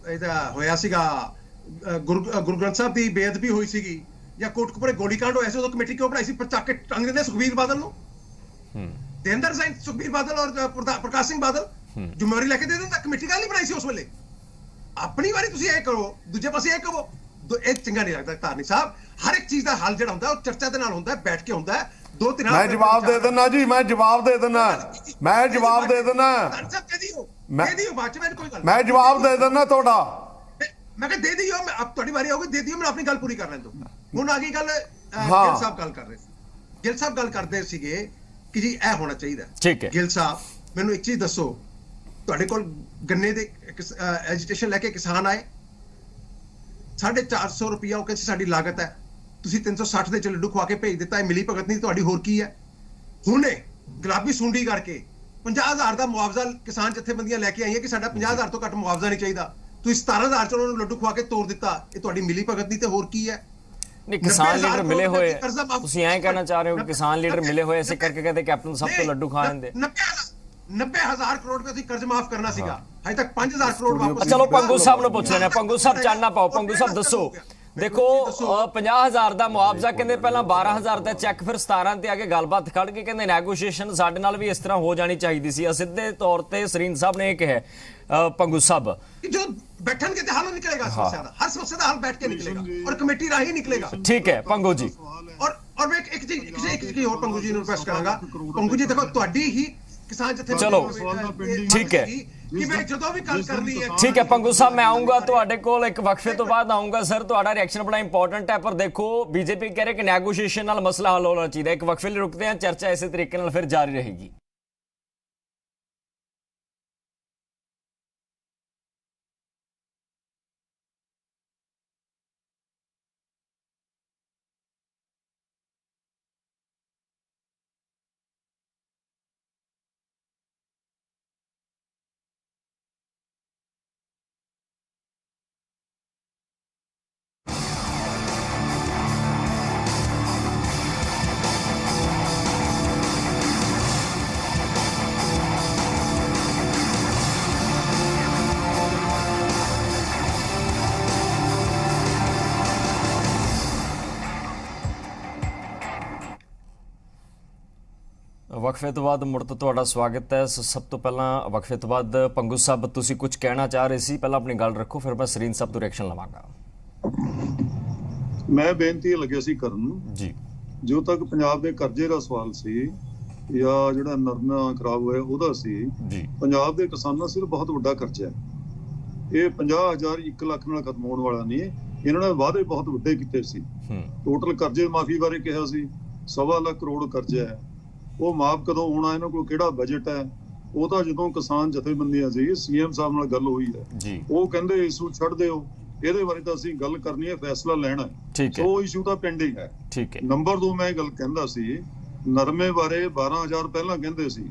ਇਹਦਾ ਹੋਇਆ ਸੀਗਾ ਗੁਰੂ ਗ੍ਰੰਥ ਸਾਹਿਬ ਦੀ ਬੇਅਦਬੀ ਹੋਈ ਸੀਗੀ ਜਾਂ ਕੋਟਕਪੂਰੇ ਗੋਲੀकांड ਹੋਇਆ ਸੀ, ਉਦੋਂ ਕਮੇਟੀ ਕਿਉਂ ਬਣਾਈ ਸੀ? ਚੱਕ ਕੇ ਟੰਗ ਦਿੰਦੇ ਸੁਖਬੀਰ ਬਾਦਲ ਨੂੰ, ਦੇਂਦਰ ਸਿੰਘ ਸੁਖਬੀਰ ਬਾਦਲ ਔਰ ਪ੍ਰਕਾਸ਼ ਸਿੰਘ ਬਾਦਲ ਜ਼ਿੰਮੇਵਾਰੀ ਲੈ ਕੇ ਦੇ ਦਿੰਦਾ। ਕਮੇਟੀ ਕਾਹਲੀ ਬਣਾਈ ਸੀ ਉਸ ਵੇਲੇ? ਆਪਣੀ ਵਾਰੀ ਤੁਸੀਂ ਇਹ ਕਰੋ, ਦੂਜੇ ਪਾਸੇ ਇਹ ਕਹੋ, ਇਹ ਚੰਗਾ ਨਹੀਂ ਲੱਗਦਾ ਧਾਰਨੀ ਸਾਹਿਬ। ਹਰ ਇੱਕ ਚੀਜ਼ ਦਾ ਹੱਲ ਜਿਹੜਾ ਹੁੰਦਾ ਉਹ ਚਰਚਾ ਦੇ ਨਾਲ ਹੁੰਦਾ, ਬੈਠ ਕੇ ਹੁੰਦਾ। ਦੋ ਤਿੰਨ ਮੈਂ ਜਵਾਬ ਦੇ ਦਿੰਦਾ ਜੀ, ਮੈਂ ਜਵਾਬ ਦੇ ਦਿੰਦਾ ਮੈਂ ਜਵਾਬ ਦੇ ਦਿੰਦਾ ਤੁਹਾਡਾ। ਮੈਂ ਕਿਹਾ ਦੇ ਦਿਓ, ਤੁਹਾਡੀ ਵਾਰੀ ਆਊਗੀ, ਦੇ ਦਿਓ, ਮੈਨੂੰ ਆਪਣੀ ਗੱਲ ਪੂਰੀ ਕਰ ਲੈਣ ਦਿਓ। ਹੁਣ ਆ ਗਈ ਗੱਲ, ਗਿੱਲ ਸਾਹਿਬ ਗੱਲ ਕਰ ਰਹੇ ਸੀ, ਗਿੱਲ ਸਾਹਿਬ ਗੱਲ ਕਰਦੇ ਸੀਗੇ ਕਿ ਜੀ ਇਹ ਹੋਣਾ ਚਾਹੀਦਾ। ਠੀਕ ਹੈ ਗਿੱਲ ਸਾਹਿਬ, ਮੈਨੂੰ ਇੱਕ ਚੀਜ਼ ਦੱਸੋ, ਤੁਹਾਡੇ ਕੋਲ ਗੰਨੇ ਦੇ ਐਜੀਟੇਸ਼ਨ ਲੈ ਕੇ ਕਿਸਾਨ ਆਏ, 450 ਰੁਪਇਆ ਉਹ ਕਹਿੰਦੇ ਸਾਡੀ ਲਾਗਤ ਹੈ, ਤੁਸੀਂ 360 ਦੇ ਚ ਲੱਡੂ ਖਵਾ ਕੇ ਭੇਜ ਦਿੱਤਾ। ਇਹ ਮਿਲੀ ਭਗਤ ਨਹੀਂ ਤੁਹਾਡੀ, ਹੋਰ ਕੀ ਹੈ? ਹੁਣੇ ਗੁਲਾਬੀ ਸੁੰਡੀ ਕਰਕੇ 50,000 ਦਾ ਮੁਆਵਜ਼ਾ ਕਿਸਾਨ ਜਥੇਬੰਦੀਆਂ ਲੈ ਕੇ ਆਈਆਂ ਕਿ ਸਾਡਾ 50,000 ਤੋਂ ਘੱਟ ਮੁਆਵਜ਼ਾ ਨਹੀਂ ਚਾਹੀਦਾ, ਤੁਸੀਂ 17,000 ਚ ਉਹਨਾਂ ਨੂੰ ਲੱਡੂ ਖਵਾ ਕੇ ਤੋੜ ਦਿੱਤਾ। ਇਹ ਤੁਹਾਡੀ ਮਿਲੀ ਭਗਤ ਨਹੀਂ ਤੇ ਹੋਰ ਕੀ ਹੈ? ਨਹੀਂ, ਕਿਸਾਨ ਲੀਡਰ ਮਿਲੇ ਹੋਏ, ਤੁਸੀਂ ਐਂ ਕਹਿਣਾ ਚਾਹ ਰਹੇ ਹੋ ਕਿ ਕਿਸਾਨ ਲੀਡਰ ਮਿਲੇ ਹੋਏ ਇਸੇ ਕਰਕੇ ਕਹਿੰਦੇ ਕੈਪਟਨ ਸਭ ਤੋਂ ਲੱਡੂ ਖਾ ਲੈਂਦੇ। 90,000 ਕਰੋੜ ਰੁਪਏ ਅਸੀਂ ਕਰਜ਼ ਮਾਫ ਕਰਨਾ ਸੀਗਾ, ਹਜੇ ਤੱਕ 5,000 ਕਰੋੜ ਵਾਪਸ। ਚਲੋ ਪੰਗੂ ਸਾਹਿਬ ਨੂੰ ਪੁੱਛ ਲੈਣਾ। ਪੰਗੂ ਸਾਹਿਬ ਚਾਨਣਾ ਪਾਓ। ਪੰਗੂ ਸਾਹਿਬ ਦੱਸੋ, ਦੇਖੋ 50,000 ਦਾ ਮੁਆਵਜ਼ਾ ਕਹਿੰਦੇ, ਪਹਿਲਾਂ 12,000 ਦਾ ਚੈੱਕ, ਫਿਰ 17 ਤੇ ਆ ਕੇ ਗੱਲਬਾਤ ਖੜ ਕੇ ਕਹਿੰਦੇ ਨੈਗੋਸ਼ੀਏਸ਼ਨ ਸਾਡੇ ਨਾਲ ਵੀ ਇਸ ਤਰ੍ਹਾਂ ਹੋ ਜਾਣੀ ਚਾਹੀਦੀ ਸੀ। ਸਿੱਧੇ ਤੌਰ ਤੇ ਸਰੀਨ ਸਾਹਿਬ ਨੇ ਇਹ ਕਿਹਾ। ਪੰਗੂ ਸਾਹਿਬ ਜੋ ਬੈਠਣਗੇ ਤੇ ਹੱਲ ਨਿਕਲੇਗਾ ਸਮੱਸਿਆ ਦਾ, ਹਰ ਸਮੱਸਿਆ ਦਾ ਹੱਲ ਬੈਠ ਕੇ ਨਿਕਲੇਗਾ ਔਰ ਕਮੇਟੀ ਰਾਹੀਂ ਨਿਕਲੇਗਾ। ਠੀਕ ਹੈ ਪੰਗੂ ਜੀ। ਔਰ ਮੈਂ ਇੱਕ ਚੀਜ਼ ਹੋਰ ਪੰਗੂ ਜੀ ਨੂੰ ਰਿਕੁਐਸਟ ਕਰਾਂਗਾ। ਪੰਗੂ ਜੀ ਦੇਖੋ, ਤੁਹਾਡੀ ਹੀ ਕਿਸਾਨ ਜਥੇ ਚਲੋ ਠੀਕ ਹੈ ਕਿ ਮੈਂ ਜਦੋਂ ਵੀ ਗੱਲ ਕਰਨੀ ਹੈ। ਠੀਕ ਹੈ ਪੰਗੂ ਸਾਹਿਬ, ਮੈਂ ਆਉਂਗਾ ਤੁਹਾਡੇ ਕੋਲ ਇੱਕ ਵਕਫੇ ਤੋਂ ਬਾਅਦ ਆਉਂਗਾ। ਸਰ ਤੁਹਾਡਾ ਰਿਐਕਸ਼ਨ ਬੜਾ ਇੰਪੋਰਟੈਂਟ ਹੈ, ਪਰ ਦੇਖੋ ਬੀਜੇਪੀ ਕਹਿ ਰਹੇ ਕਿ ਨੈਗੋਸ਼ੀਏਸ਼ਨ ਨਾਲ ਮਸਲਾ ਹੱਲ ਹੋਣਾ ਚਾਹੀਦਾ। ਇੱਕ ਵਕਫੇ ਲਈ ਰੁਕਦੇ ਹਾਂ, ਚਰਚਾ ਇਸੇ ਤਰੀਕੇ ਨਾਲ ਫਿਰ ਜਾਰੀ ਰਹੇਗੀ। ਵਕਫੇ ਤੋਂ ਬਾਅਦ ਮੁੜ ਤੋਂ ਤੁਹਾਡਾ ਸਵਾਗਤ ਹੈ। ਸਭ ਤੋਂ ਪਹਿਲਾਂ ਵਕਫੇ ਤੋਂ ਬਾਅਦ ਪੰਗੂ ਸਾਹਿਬ ਤੁਸੀਂ ਕੁਝ ਕਹਿਣਾ ਚਾਹ ਰਹੇ ਸੀ, ਪਹਿਲਾਂ ਆਪਣੀ ਗੱਲ ਰੱਖੋ, ਫਿਰ ਮੈਂ ਸਰੀਨ ਸਾਹਿਬ ਤੋਂ ਰਿਐਕਸ਼ਨ ਲਵਾਂਗਾ। ਮੈਂ ਬੇਨਤੀ ਲੱਗਿਆ ਸੀ ਕਰਨ ਜੀ, ਜੋ ਤੱਕ ਪੰਜਾਬ ਦੇ ਕਰਜ਼ੇ ਦਾ ਸਵਾਲ ਸੀ ਜਾਂ ਜਿਹੜਾ ਨਰਮਾ ਖਰਾਬ ਹੋਇਆ ਉਹਦਾ ਸੀ ਜੀ, ਪੰਜਾਬ ਦੇ ਕਿਸਾਨਾਂ ਸਿਰ ਬਹੁਤ ਵੱਡਾ ਕਰਜ਼ਾ ਹੈ। ਇਹ 50,000 1 ਲੱਖ ਨਾਲ ਖਤਮ ਹੋਣ ਵਾਲਾ ਨਹੀਂ। ਇਹਨਾਂ ਨੇ ਵਾਅਦੇ ਬਹੁਤ ਵੱਡੇ ਕੀਤੇ ਸੀ। ਟੋਟਲ ਕਰਜ਼ੇ ਮਾਫੀ ਬਾਰੇ ਕਿਹਾ ਸੀ 1.25 ਲੱਖ ਕਰੋੜ ਕਰਜ਼ਾ ਹੈ, ਉਹ ਮਾਫ ਕਦੋਂ ਹੋਣਾ, ਇਹਨਾਂ ਕੋਲ ਕਿਹੜਾ ਬਜਟ ਹੈ? ਉਹ ਤਾਂ ਜਦੋਂ ਕਿਸਾਨ ਜਥੇਬੰਦੀਆਂ ਸੀ, ਸੀਐਮ ਸਾਹਿਬ ਨਾਲ ਗੱਲ ਹੋਈ ਹੈ, ਉਹ ਕਹਿੰਦੇ ਇਸ਼ੂ ਛੱਡ ਦਿਓ, ਇਹਦੇ ਬਾਰੇ ਤਾਂ ਅਸੀਂ ਗੱਲ ਕਰਨੀ ਹੈ, ਫੈਸਲਾ ਲੈਣਾ ਹੈ। ਉਹ ਇਸ਼ੂ ਤਾਂ ਪੈਂਡਿੰਗ ਹੈ। ਨੰਬਰ 2 ਮੈਂ ਗੱਲ ਕਹਿੰਦਾ ਸੀ ਨਰਮੇ ਬਾਰੇ 12,000 ਪਹਿਲਾਂ ਕਹਿੰਦੇ ਸੀ,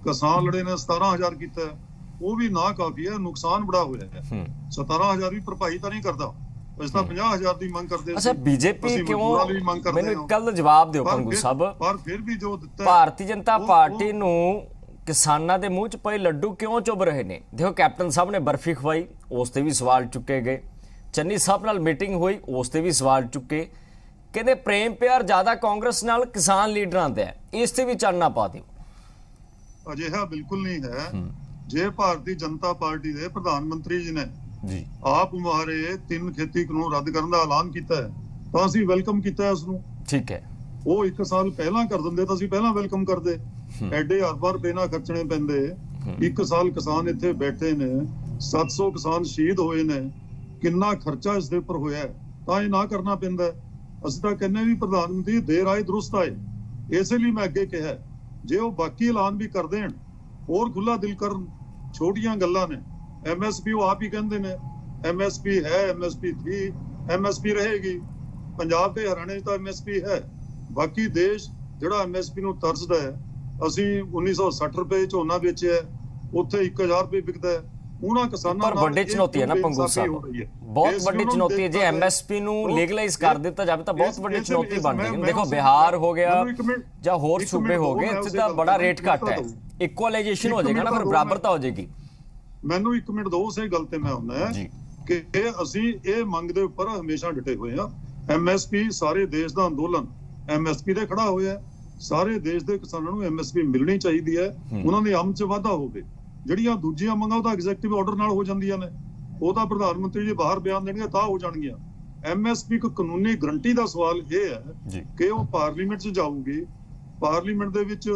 ਕਿਸਾਨ ਲੜੇ ਨੇ 17,000 ਕੀਤਾ, ਉਹ ਵੀ ਨਾ ਕਾਫੀ ਹੈ, ਨੁਕਸਾਨ ਬੜਾ ਹੋਇਆ ਹੈ। 17,000 ਵੀ ਭਰਪਾਈ ਤਾਂ ਨਹੀਂ ਕਰਦਾ, ਅਸੀਂ ਤਾਂ 50,000 ਦੀ ਮੰਗ ਕਰਦੇ ਸੀ। ਅੱਛਾ ਬੀਜੇਪੀ ਕਿਉਂ, ਮੈਨੂੰ ਇੱਕ ਗੱਲ ਦਾ ਜਵਾਬ ਦਿਓ ਪੰਗੂ ਸਾਹਿਬ, ਪਰ ਫਿਰ ਵੀ ਜੋ ਦਿੱਤਾ ਭਾਰਤੀ ਜਨਤਾ ਪਾਰਟੀ ਨੂੰ ਕਿਸਾਨਾਂ ਦੇ ਮੂੰਹ 'ਚ ਪਏ ਲੱਡੂ ਕਿਉਂ ਚੁੱਭ ਰਹੇ ਨੇ? ਦੇਖੋ ਕੈਪਟਨ ਸਾਹਿਬ ਨੇ ਬਰਫੀ ਖਵਾਈ, ਉਸ ਤੇ ਵੀ ਸਵਾਲ ਚੁੱਕੇ ਗਏ। ਚੰਨੀ ਸਾਹਿਬ ਨਾਲ ਮੀਟਿੰਗ ਹੋਈ, ਉਸ ਤੇ ਵੀ ਸਵਾਲ ਚੁੱਕੇ। ਕਹਿੰਦੇ ਪ੍ਰੇਮ ਪਿਆਰ ਜ਼ਿਆਦਾ ਕਾਂਗਰਸ ਨਾਲ ਕਿਸਾਨ ਲੀਡਰਾਂ ਦਾ ਹੈ, ਇਸ ਤੇ ਵੀ ਚਾਨਣਾ ਪਾ ਦਿਓ। ਅਜਿਹਾ ਬਿਲਕੁਲ ਨਹੀਂ ਹੈ। ਜੇ ਭਾਰਤੀ ਜਨਤਾ ਪਾਰਟੀ ਦੇ ਪ੍ਰਧਾਨ ਮੰਤਰੀ ਜੀ ਨੇ ਆਪ ਮੁਹਾਰੇ 3 ਖੇਤੀ ਕਾਨੂੰਨ ਰੱਦ ਕਰਨ ਦਾ ਐਲਾਨ ਕੀਤਾ ਹੈ ਤਾਂ ਅਸੀਂ ਵੈਲਕਮ ਕੀਤਾ ਉਸ ਨੂੰ। ਠੀਕ ਹੈ, ਉਹ 1 ਸਾਲ ਪਹਿਲਾਂ ਕਰ ਦਿੰਦੇ ਤਾਂ ਅਸੀਂ ਪਹਿਲਾਂ ਵੈਲਕਮ ਕਰਦੇ। ਐਡੇ ਅਰਬਾਂ ਰੁਪਏ ਨਾ ਖਰਚਣੇ ਪੈਂਦੇ। 1 ਸਾਲ ਕਿਸਾਨ ਇੱਥੇ ਬੈਠੇ ਨੇ, 700 ਕਿਸਾਨ ਸ਼ਹੀਦ ਹੋਏ ਨੇ, ਕਿੰਨਾ ਖਰਚਾ ਇਸ ਦੇ ਉੱਪਰ ਹੋਇਆ ਤਾਂ ਇਹ ਨਾ ਕਰਨਾ ਪੈਂਦਾ। ਅਸੀਂ ਤਾਂ ਕਹਿੰਦੇ ਵੀ ਪ੍ਰਧਾਨ ਮੰਤਰੀ ਦੇਰ ਆਏ ਦਰੁਸਤ ਆਏ। ਇਸੇ ਲਈ ਮੈਂ ਅੱਗੇ ਕਿਹਾ ਜੇ ਉਹ ਬਾਕੀ ਐਲਾਨ ਵੀ ਕਰ ਦੇਣ, ਹੋਰ ਖੁੱਲਾ ਦਿਲ ਕਰਨ, ਛੋਟੀਆਂ ਗੱਲਾਂ ਨੇ। MSP ਉਹ ਆਪ ਹੀ ਕਹਿੰਦੇ ਨੇ MSP ਹੈ, MSP ਥੀ, MSP ਰਹੇਗੀ। ਪੰਜਾਬ ਤੇ ਹਰਿਆਣੇ 'ਚ ਤਾਂ MSP ਹੈ, ਬਾਕੀ ਦੇਸ਼ ਜਿਹੜਾ MSP ਨੂੰ ਤਰਸਦਾ ਹੈ। ਅਸੀਂ 1960 ਰੁਪਏ ਝੋਨਾ ਵੇਚਿਆ, ਉੱਥੇ 1000 ਰੁਪਏ ਵਿਕਦਾ ਹੈ। ਉਹਨਾਂ ਕਿਸਾਨਾਂ ਪਰ ਵੱਡੀ ਚੁਣੌਤੀ ਹੈ ਨਾ ਪੰਗੂ ਸਾਹਿਬ, ਬਹੁਤ ਵੱਡੀ ਚੁਣੌਤੀ ਹੈ। ਜੇ MSP ਨੂੰ ਲੀਗਲਾਈਜ਼ ਕਰ ਦਿੱਤਾ ਜਾਵੇ ਤਾਂ ਬਹੁਤ ਵੱਡੀ ਚੁਣੌਤੀ ਬਣ ਜਾਏਗੀ। ਦੇਖੋ ਬਿਹਾਰ ਹੋ ਗਿਆ ਜਾਂ ਹੋਰ ਸੂਬੇ ਹੋ ਗਏ, ਇੱਥੇ ਤਾਂ ਬੜਾ ਰੇਟ ਘੱਟ ਹੈ, ਇਕੁਅਲਾਈਜੇਸ਼ਨ ਹੋ ਜਾਏਗਾ ਨਾ, ਫਿਰ ਬਰਾਬਰਤਾ ਹੋ ਜਾਏਗੀ। ਮੈਨੂੰ 1 ਮਿੰਟ ਦਿਓ, ਉਸੇ ਗੱਲ ਤੇ ਮੈਂ ਹੁੰਦਾ ਕਿ ਅਸੀਂ ਇਹ ਮੰਗ ਦੇ ਉੱਪਰ ਹਮੇਸ਼ਾ ਡਟੇ ਹੋਏ ਹਾਂ। MSP ਸਾਰੇ ਦੇਸ਼ ਦਾ ਅੰਦੋਲਨ MSP ਤੇ ਖੜਾ ਹੋਇਆ। ਸਾਰੇ ਦੇਸ਼ ਦੇ ਕਿਸਾਨਾਂ ਨੂੰ MSP ਮਿਲਣੀ ਚਾਹੀਦੀ ਹੈ, ਉਹਨਾਂ ਦੀ ਆਮਦ 'ਚ ਵਾਧਾ ਹੋਵੇ। ਜਿਹੜੀਆਂ ਦੂਜੀਆਂ ਮੰਗਾਂ ਉਹ ਤਾਂ ਐਗਜ਼ੈਕਟਿਵ ਆਰਡਰ ਨਾਲ ਹੋ ਜਾਂਦੀਆਂ ਨੇ, ਉਹ ਤਾਂ ਪ੍ਰਧਾਨ ਮੰਤਰੀ ਜੀ ਬਾਹਰ ਬਿਆਨ ਦੇਣਗੇ ਤਾਂ ਹੋ ਜਾਣਗੀਆਂ। MSP ਇੱਕ ਕਾਨੂੰਨੀ ਗਰੰਟੀ ਦਾ ਸਵਾਲ ਇਹ ਹੈ ਕਿ ਉਹ ਪਾਰਲੀਮੈਂਟ 'ਚ ਜਾਊਗੀ, ਪਾਰਲੀਮੈਂਟ ਦੇ ਵਿੱਚ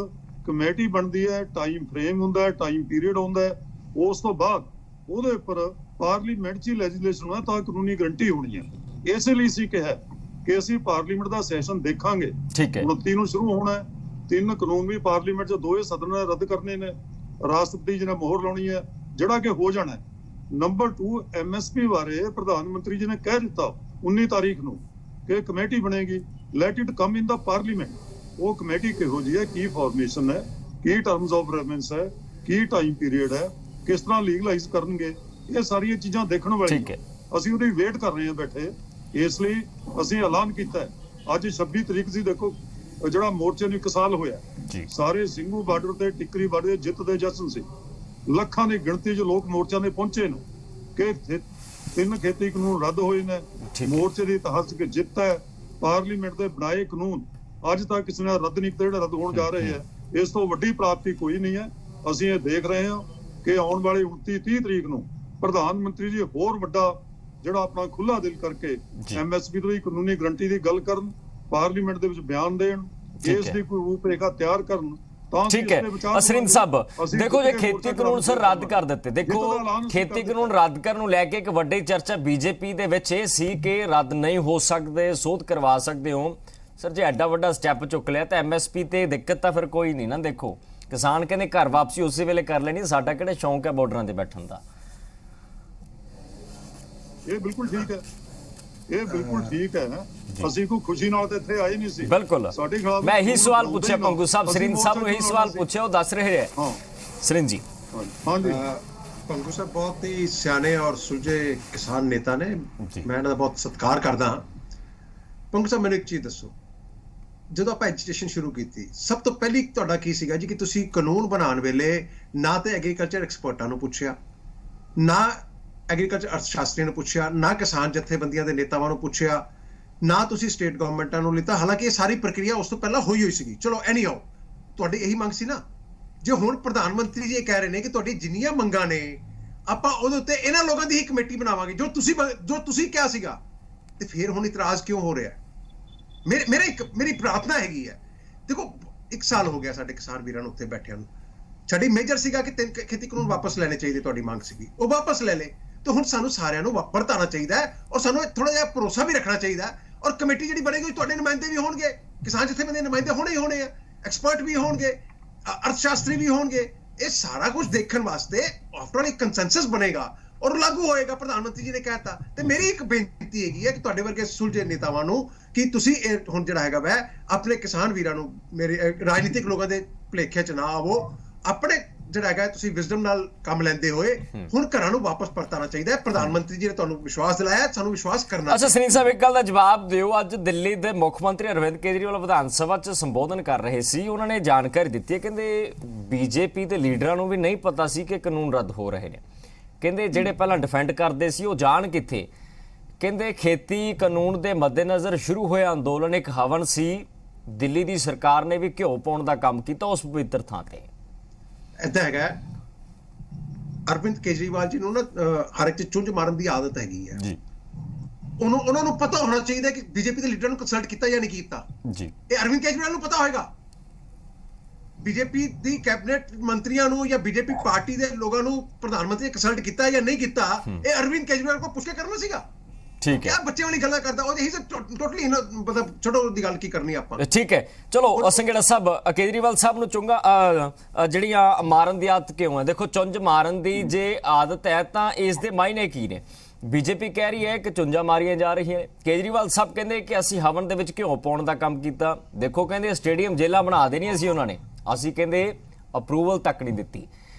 ਕਮੇਟੀ ਬਣਦੀ ਹੈ, ਟਾਈਮ ਫਰੇਮ ਹੁੰਦਾ ਹੈ, ਟਾਈਮ ਪੀਰੀਅਡ ਹੁੰਦਾ ਹੈ, ਉਸ ਤੋਂ ਬਾਅਦ ਉਹਦੇ ਉੱਪਰ ਪਾਰਲੀਮੈਂਟ 'ਚ ਲੈਜਿਸਲੇਸ਼ਨ ਹੋਣਾ ਤਾਂ ਕਾਨੂੰਨੀ ਗਰੰਟੀ ਹੋਣੀ ਹੈ। ਇਸੇ ਲਈ ਅਸੀਂ ਕਿਹਾ ਕਿ ਅਸੀਂ ਪਾਰਲੀਮੈਂਟ ਦਾ ਸੈਸ਼ਨ ਦੇਖਾਂਗੇ। 29 ਨੂੰ ਸ਼ੁਰੂ ਹੋਣਾ ਹੈ। 3 ਕਾਨੂੰਨ ਵੀ ਪਾਰਲੀਮੈਂਟ 'ਚ ਦੋਵੇਂ ਸਦਨਾਂ ਨੇ ਰੱਦ ਕਰਨੇ ਨੇ, ਰਾਸ਼ਟਰਪਤੀ ਜੀ ਨੇ ਮੋਹਰ ਲਾਉਣੀ ਹੈ, ਜਿਹੜਾ ਕਿ ਹੋ ਜਾਣਾ ਹੈ। ਨੰਬਰ 2, MSP ਬਾਰੇ ਪ੍ਰਧਾਨ ਮੰਤਰੀ ਜੀ ਨੇ ਕਹਿ ਦਿੱਤਾ 19 ਤਾਰੀਖ ਨੂੰ ਕਿ ਕਮੇਟੀ ਬਣੇਗੀ। Let it come in the parliament. ਉਹ ਕਮੇਟੀ ਕਿਹੋ ਜਿਹੀ ਹੈ, ਕੀ ਫਾਰਮੇਸ਼ਨ ਹੈ, ਕੀ ਟਰਮਸ ਆਫ ਰੈਫਰੈਂਸ ਹੈ, ਕੀ ਟਾਈਮ ਪੀਰੀਅਡ ਹੈ, ਕਿਸ ਤਰ੍ਹਾਂ ਲੀਗਲਾਈਜ਼ ਕਰਨਗੇ, ਇਹ ਸਾਰੀਆਂ ਚੀਜ਼ਾਂ ਦੇਖਣ ਵਾਲੀਆਂ। ਅਸੀਂ ਉਹਦੀ ਵੇਟ ਕਰ ਰਹੇ ਹਾਂ ਬੈਠੇ। ਇਸ ਲਈ ਅਸੀਂ ਐਲਾਨ ਕੀਤਾ ਹੈ। ਅੱਜ 26 ਤਰੀਕ ਸੀ, ਦੇਖੋ ਜਿਹੜਾ ਮੋਰਚੇ ਨੂੰ 1 ਸਾਲ ਹੋਇਆ, ਸਾਰੇ ਸਿੰਘੂ ਬਾਰਡਰ ਤੇ ਟਿੱਕਰੀ ਬਾਰਡਰ ਦੇ ਜਿੱਤ ਦੇ ਜਸ਼ਨ ਸੀ। ਲੱਖਾਂ ਦੀ ਗਿਣਤੀ 'ਚ ਲੋਕ ਮੋਰਚਿਆਂ ਦੇ ਪਹੁੰਚੇ ਨੇ ਕਿ 3 ਖੇਤੀ ਕਾਨੂੰਨ ਰੱਦ ਹੋਏ ਨੇ। ਮੋਰਚੇ ਦੀ ਇਤਿਹਾਸਕ ਜਿੱਤ ਹੈ। ਪਾਰਲੀਮੈਂਟ ਦੇ ਬਣਾਏ ਕਾਨੂੰਨ ਅੱਜ ਤੱਕ ਕਿਸੇ ਨੇ ਰੱਦ ਨਹੀਂ ਕੀਤੇ, ਜਿਹੜੇ ਰੱਦ ਹੋਣ ਜਾ ਰਹੇ ਆ। ਇਸ ਤੋਂ ਵੱਡੀ ਪ੍ਰਾਪਤੀ ਕੋਈ ਨਹੀਂ ਹੈ। ਅਸੀਂ ਇਹ ਦੇਖ ਰਹੇ ਹਾਂ ਕਿ ਆਉਣ ਵਾਲੀ 29-30 ਤਰੀਕ ਨੂੰ ਪ੍ਰਧਾਨ ਮੰਤਰੀ ਜੀ ਹੋਰ ਵੱਡਾ ਜਿਹੜਾ ਆਪਣਾ ਖੁੱਲਾ ਦਿਲ ਕਰਕੇ MSP ਦੀ ਕਾਨੂੰਨੀ ਗਰੰਟੀ ਦੀ ਗੱਲ ਕਰਨ, ਪਾਰਲੀਮੈਂਟ ਦੇ ਵਿੱਚ ਬਿਆਨ ਦੇਣ, ਇਸ ਦੀ ਕੋਈ ਰੂਪਰੇਖਾ ਤਿਆਰ ਕਰਨ। ਠੀਕ ਹੈ ਅਸਰਿੰਦ ਸਾਹਿਬ, ਦੇਖੋ ਜੇ ਖੇਤੀ ਕਾਨੂੰਨ ਸਰ ਰੱਦ ਕਰ ਦਿੱਤੇ, ਦੇਖੋ ਖੇਤੀ ਕਾਨੂੰਨ ਰੱਦ ਕਰਨ ਨੂੰ ਲੈ ਕੇ ਇੱਕ ਵੱਡੀ ਚਰਚਾ BJP ਦੇ ਵਿੱਚ ਇਹ ਸੀ ਕਿ ਰੱਦ ਨਹੀਂ ਹੋ ਸਕਦੇ, ਸੋਧ ਕਰਵਾ ਸਕਦੇ ਹੋ। ਸਰ ਜੇ ਐਡਾ ਵੱਡਾ ਸਟੈਪ ਚੁੱਕ ਲਿਆ ਤਾਂ MSP ਤੇ ਦਿੱਕਤ ਤਾਂ ਫਿਰ ਕੋਈ ਨਹੀਂ ਨਾ। ਦੇਖੋ ਕਿਸਾਨ ਕਹਿੰਦੇ ਘਰ ਵਾਪਸੀ ਉਸੇ ਵੇਲੇ ਕਰ ਲੈਣੀ, ਸਾਡਾ ਕਿਹੜਾ ਸ਼ੌਂਕ ਹੈ ਬਾਰਡਰਾਂ ਤੇ ਬੈਠਣ ਦਾ। ਇਹ ਬਿਲਕੁਲ ਠੀਕ ਹੈ, ਇਹ ਬਿਲਕੁਲ ਠੀਕ ਹੈ। ਅਸੀਂ ਕੋਈ ਖੁਸ਼ੀ ਨਾਲ ਤੇ ਇੱਥੇ ਆਏ ਨਹੀਂ ਸੀ। ਬਿਲਕੁਲ ਸਾਡੇ ਖਿਲਾਫ ਮੈਂ ਇਹੀ ਸਵਾਲ ਪੁੱਛਿਆ ਪੰਗੂ ਸਾਹਿਬ, ਸਰਿੰਦ ਸਾਹਿਬ ਨੂੰ ਇਹੀ ਸਵਾਲ ਪੁੱਛਿਆ, ਉਹ ਦੱਸ ਰਹੇ ਹੈ। ਸਰਿੰਦ ਜੀ। ਹਾਂਜੀ ਪੰਗੂ ਸਾਹਿਬ ਬਹੁਤ ਹੀ ਸਿਆਣੇ ਔਰ ਸੁਲਝੇ ਕਿਸਾਨ ਨੇਤਾ ਨੇ, ਮੈਂ ਇਹਨਾਂ ਦਾ ਬਹੁਤ ਸਤਿਕਾਰ ਕਰਦਾ ਹਾਂ। ਪੰਗੂ ਸਾਹਿਬ ਮੈਨੂੰ ਇੱਕ ਚੀਜ਼ ਦੱਸੋ, ਜਦੋਂ ਆਪਾਂ ਐਜੀਟੇਸ਼ਨ ਸ਼ੁਰੂ ਕੀਤੀ ਸਭ ਤੋਂ ਪਹਿਲੀ ਤੁਹਾਡਾ ਕੀ ਸੀਗਾ ਜੀ ਕਿ ਤੁਸੀਂ ਕਾਨੂੰਨ ਬਣਾਉਣ ਵੇਲੇ ਨਾ ਤੇ ਐਗਰੀਕਲਚਰ ਐਕਸਪਰਟਾਂ ਨੂੰ ਪੁੱਛਿਆ, ਨਾ ਐਗਰੀਕਲਚਰ ਅਰਥਸ਼ਾਸਤਰੀਆਂ ਨੂੰ ਪੁੱਛਿਆ, ਨਾ ਕਿਸਾਨ ਜਥੇਬੰਦੀਆਂ ਦੇ ਨੇਤਾਵਾਂ ਨੂੰ ਪੁੱਛਿਆ, ਨਾ ਤੁਸੀਂ ਸਟੇਟ ਗਵਰਨਮੈਂਟਾਂ ਨੂੰ ਲਿੱਤਾ। ਹਾਲਾਂਕਿ ਇਹ ਸਾਰੀ ਪ੍ਰਕਿਰਿਆ ਉਸ ਤੋਂ ਪਹਿਲਾਂ ਹੋਈ ਸੀਗੀ। ਚਲੋ ਐਨੀਹਾਓ ਤੁਹਾਡੀ ਇਹੀ ਮੰਗ ਸੀ ਨਾ। ਜੇ ਹੁਣ ਪ੍ਰਧਾਨ ਮੰਤਰੀ ਜੀ ਇਹ ਕਹਿ ਰਹੇ ਨੇ ਕਿ ਤੁਹਾਡੀ ਜਿੰਨੀਆਂ ਮੰਗਾਂ ਨੇ ਆਪਾਂ ਉਹਦੇ ਉੱਤੇ ਇਹਨਾਂ ਲੋਕਾਂ ਦੀ ਹੀ ਕਮੇਟੀ ਬਣਾਵਾਂਗੇ ਜੋ ਤੁਸੀਂ ਕਿਹਾ ਸੀਗਾ, ਤੇ ਫਿਰ ਹੁਣ ਇਤਰਾਜ਼ ਕਿਉਂ ਹੋ ਰਿਹਾ? ਮੇਰੀ ਪ੍ਰਾਰਥਨਾ ਹੈਗੀ ਹੈ, ਦੇਖੋ 1 ਸਾਲ ਹੋ ਗਿਆ ਸਾਡੇ ਕਿਸਾਨ ਵੀਰਾਂ ਨੂੰ ਉੱਥੇ ਬੈਠਿਆਂ ਨੂੰ। ਸਾਡੀ ਮੇਜਰ ਸੀਗਾ ਕਿ 3 ਖੇਤੀ ਕਾਨੂੰਨ ਵਾਪਸ ਲੈਣੇ ਚਾਹੀਦੇ, ਤੁਹਾਡੀ ਮੰਗ ਸੀਗੀ, ਉਹ ਵਾਪਸ ਲੈ ਲਏ। ਤੇ ਹੁਣ ਸਾਨੂੰ ਸਾਰਿਆਂ ਨੂੰ ਵਰਤਾਉਣਾ ਚਾਹੀਦਾ ਹੈ ਔਰ ਸਾਨੂੰ ਥੋੜਾ ਜਿਹਾ ਭਰੋਸਾ ਵੀ ਰੱਖਣਾ ਚਾਹੀਦਾ ਹੈ। ਔਰ ਕਮੇਟੀ ਜਿਹੜੀ ਬਣੇਗੀ ਤੁਹਾਡੇ ਨੁਮਾਇੰਦੇ ਵੀ ਹੋਣਗੇ, ਕਿਸਾਨ ਜਥੇਬੰਦੀਆਂ ਦੇ ਨੁਮਾਇੰਦੇ ਹੋਣੇ ਹੀ ਹੋਣੇ ਆ, ਐਕਸਪਰਟ ਵੀ ਹੋਣਗੇ, ਅਰਥਸ਼ਾਸਤਰੀ ਵੀ ਹੋਣਗੇ। ਇਹ ਸਾਰਾ ਕੁਝ ਦੇਖਣ ਵਾਸਤੇ ਆਫਟਰ ਆਲ ਇੱਕ ਕੰਸੈਂਸਸ ਬਣੇਗਾ ਔਰ ਲਾਗੂ ਹੋਏਗਾ। ਪ੍ਰਧਾਨ ਮੰਤਰੀ ਜੀ ਨੇ ਕਹਿਤਾ। ਤੇ ਮੇਰੀ ਇੱਕ ਬੇਨਤੀ ਹੈਗੀ ਹੈ ਕਿ ਤੁਹਾਡੇ ਵਰਗੇ ਸੁਲਝੇ ਨੇਤਾਵਾਂ ਨੂੰ ਕਿ ਤੁਸੀਂ ਇਹ ਹੁਣ ਜਿਹੜਾ ਹੈਗਾ ਵੈ ਆਪਣੇ ਕਿਸਾਨ ਵੀਰਾਂ ਨੂੰ, ਮੇਰੇ ਰਾਜਨੀਤਿਕ ਲੋਕਾਂ ਦੇ ਭੁਲੇਖੇ 'ਚ ਨਾ ਆਵੋ। ਆਪਣੇ ਜਿਹੜਾ ਹੈਗਾ ਤੁਸੀਂ ਵਿਜ਼ਡਮ ਨਾਲ ਕੰਮ ਲੈਂਦੇ ਹੋਏ ਹੁਣ ਘਰਾਂ ਨੂੰ ਵਾਪਸ ਪਰਤਾਉਣਾ ਚਾਹੀਦਾ ਹੈ। ਪ੍ਰਧਾਨ ਮੰਤਰੀ ਜੀ ਨੇ ਤੁਹਾਨੂੰ ਵਿਸ਼ਵਾਸ ਦਿਲਾਇਆ, ਸਾਨੂੰ ਵਿਸ਼ਵਾਸ ਕਰਨਾ। ਅੱਛਾ ਸਨੀਲ ਸਾਹਿਬ, ਇੱਕ ਗੱਲ ਦਾ ਜਵਾਬ ਦਿਓ। ਅੱਜ ਦਿੱਲੀ ਦੇ ਮੁੱਖ ਮੰਤਰੀ ਅਰਵਿੰਦ ਕੇਜਰੀਵਾਲ ਵਿਧਾਨ ਸਭਾ 'ਚ ਸੰਬੋਧਨ ਕਰ ਰਹੇ ਸੀ, ਉਹਨਾਂ ਨੇ ਜਾਣਕਾਰੀ ਦਿੱਤੀ ਹੈ, ਕਹਿੰਦੇ BJP ਦੇ ਲੀਡਰਾਂ ਨੂੰ ਵੀ ਨਹੀਂ ਪਤਾ ਸੀ ਕਿ ਕਾਨੂੰਨ ਰੱਦ ਹੋ ਰਹੇ ਨੇ। ਕਹਿੰਦੇ ਜਿਹੜੇ ਪਹਿਲਾਂ ਡਿਫੈਂਡ ਕਰਦੇ ਸੀ ਉਹ ਜਾਣ ਕਿੱਥੇ। ਕਹਿੰਦੇ ਖੇਤੀ ਕਾਨੂੰਨ ਦੇ ਮੱਦੇਨਜ਼ਰ ਸ਼ੁਰੂ ਹੋਇਆ ਅੰਦੋਲਨ ਇੱਕ ਹਵਨ ਸੀ, ਦਿੱਲੀ ਦੀ ਸਰਕਾਰ ਨੇ ਵੀ ਘਿਓ ਪਾਉਣ ਦਾ ਕੰਮ ਕੀਤਾ ਉਸ ਪਵਿੱਤਰ ਥਾਂ ਤੇ। ਏਦਾਂ ਹੈਗਾ, ਅਰਵਿੰਦ ਕੇਜਰੀਵਾਲ ਜੀ ਨੂੰ ਨਾ ਹਰ ਇੱਕ ਚੁੰਝ ਮਾਰਨ ਦੀ ਆਦਤ ਹੈਗੀ ਹੈ ਜੀ। ਉਹਨਾਂ ਨੂੰ ਪਤਾ ਹੋਣਾ ਚਾਹੀਦਾ ਕਿ BJP ਦੇ ਲੀਡਰ ਨੂੰ ਕੰਸਲਟ ਕੀਤਾ ਜਾਂ ਨਹੀਂ ਕੀਤਾ ਜੀ। ਇਹ ਅਰਵਿੰਦ ਕੇਜਰੀਵਾਲ ਨੂੰ ਪਤਾ ਹੋਏਗਾ। BJP ਦੀ ਕੈਬਨਿਟ ਮੰਤਰੀਆਂ ਨੂੰ ਜਾਂ BJP ਪਾਰਟੀ ਦੇ ਲੋਕਾਂ ਨੂੰ ਪ੍ਰਧਾਨ ਮੰਤਰੀ ਨੇ ਕੰਸਲਟ ਕੀਤਾ ਜਾਂ ਨਹੀਂ ਕੀਤਾ, ਇਹ ਅਰਵਿੰਦ ਕੇਜਰੀਵਾਲ ਕੋਲ ਪੁੱਛ ਕੇ ਕਰਨਾ ਸੀਗਾ। ਠੀਕ ਹੈ, ਬੱਚਿਆਂ ਵਾਲੀ ਗੱਲਾਂ ਕਰਦਾ ਉਹ ਇਹੀ ਟੋਟਲੀ ਮਤਲਬ ਛੋਟੋ ਦੀ ਗੱਲ ਕੀ ਕਰਨੀ ਆਪਾਂ। ਠੀਕ ਹੈ, ਚਲੋ ਸੰਘੇੜਾ ਸਾਹਿਬ, ਕੇਜਰੀਵਾਲ ਸਾਹਿਬ ਨੂੰ ਚੁੰਗਾ ਜਿਹੜੀਆਂ ਮਾਰਨ ਦੀ ਆਦਤ ਕਿਉਂ ਹੈ? ਦੇਖੋ ਚੁੰਝ ਮਾਰਨ ਦੀ ਜੇ ਆਦਤ ਹੈ ਤਾਂ ਇਸ ਦੇ ਮਾਇਨੇ ਕੀ ਨੇ? ਬੀਜੇਪੀ ਕਹਿ ਰਹੀ ਹੈ ਕਿ ਚੁੰਝਾਂ ਮਾਰੀਆਂ ਜਾ ਰਹੀਆਂ ਨੇ, ਕੇਜਰੀਵਾਲ ਸਾਹਿਬ ਕਹਿੰਦੇ ਕਿ ਅਸੀਂ ਹਵਨ ਦੇ ਵਿੱਚ ਘਿਓ ਪਾਉਣ ਦਾ ਕੰਮ ਕੀਤਾ। ਦੇਖੋ ਕਹਿੰਦੇ ਸਟੇਡੀਅਮ ਜੇਲਾਂ ਬਣਾ ਦੇਣੀਆਂ ਸੀ ਉਹਨਾਂ ਨੇ, ਅਸੀਂ ਕਹਿੰਦੇ ਅਪਰੂਵਲ ਤੱਕ ਨਹੀਂ ਦਿੱਤੀ।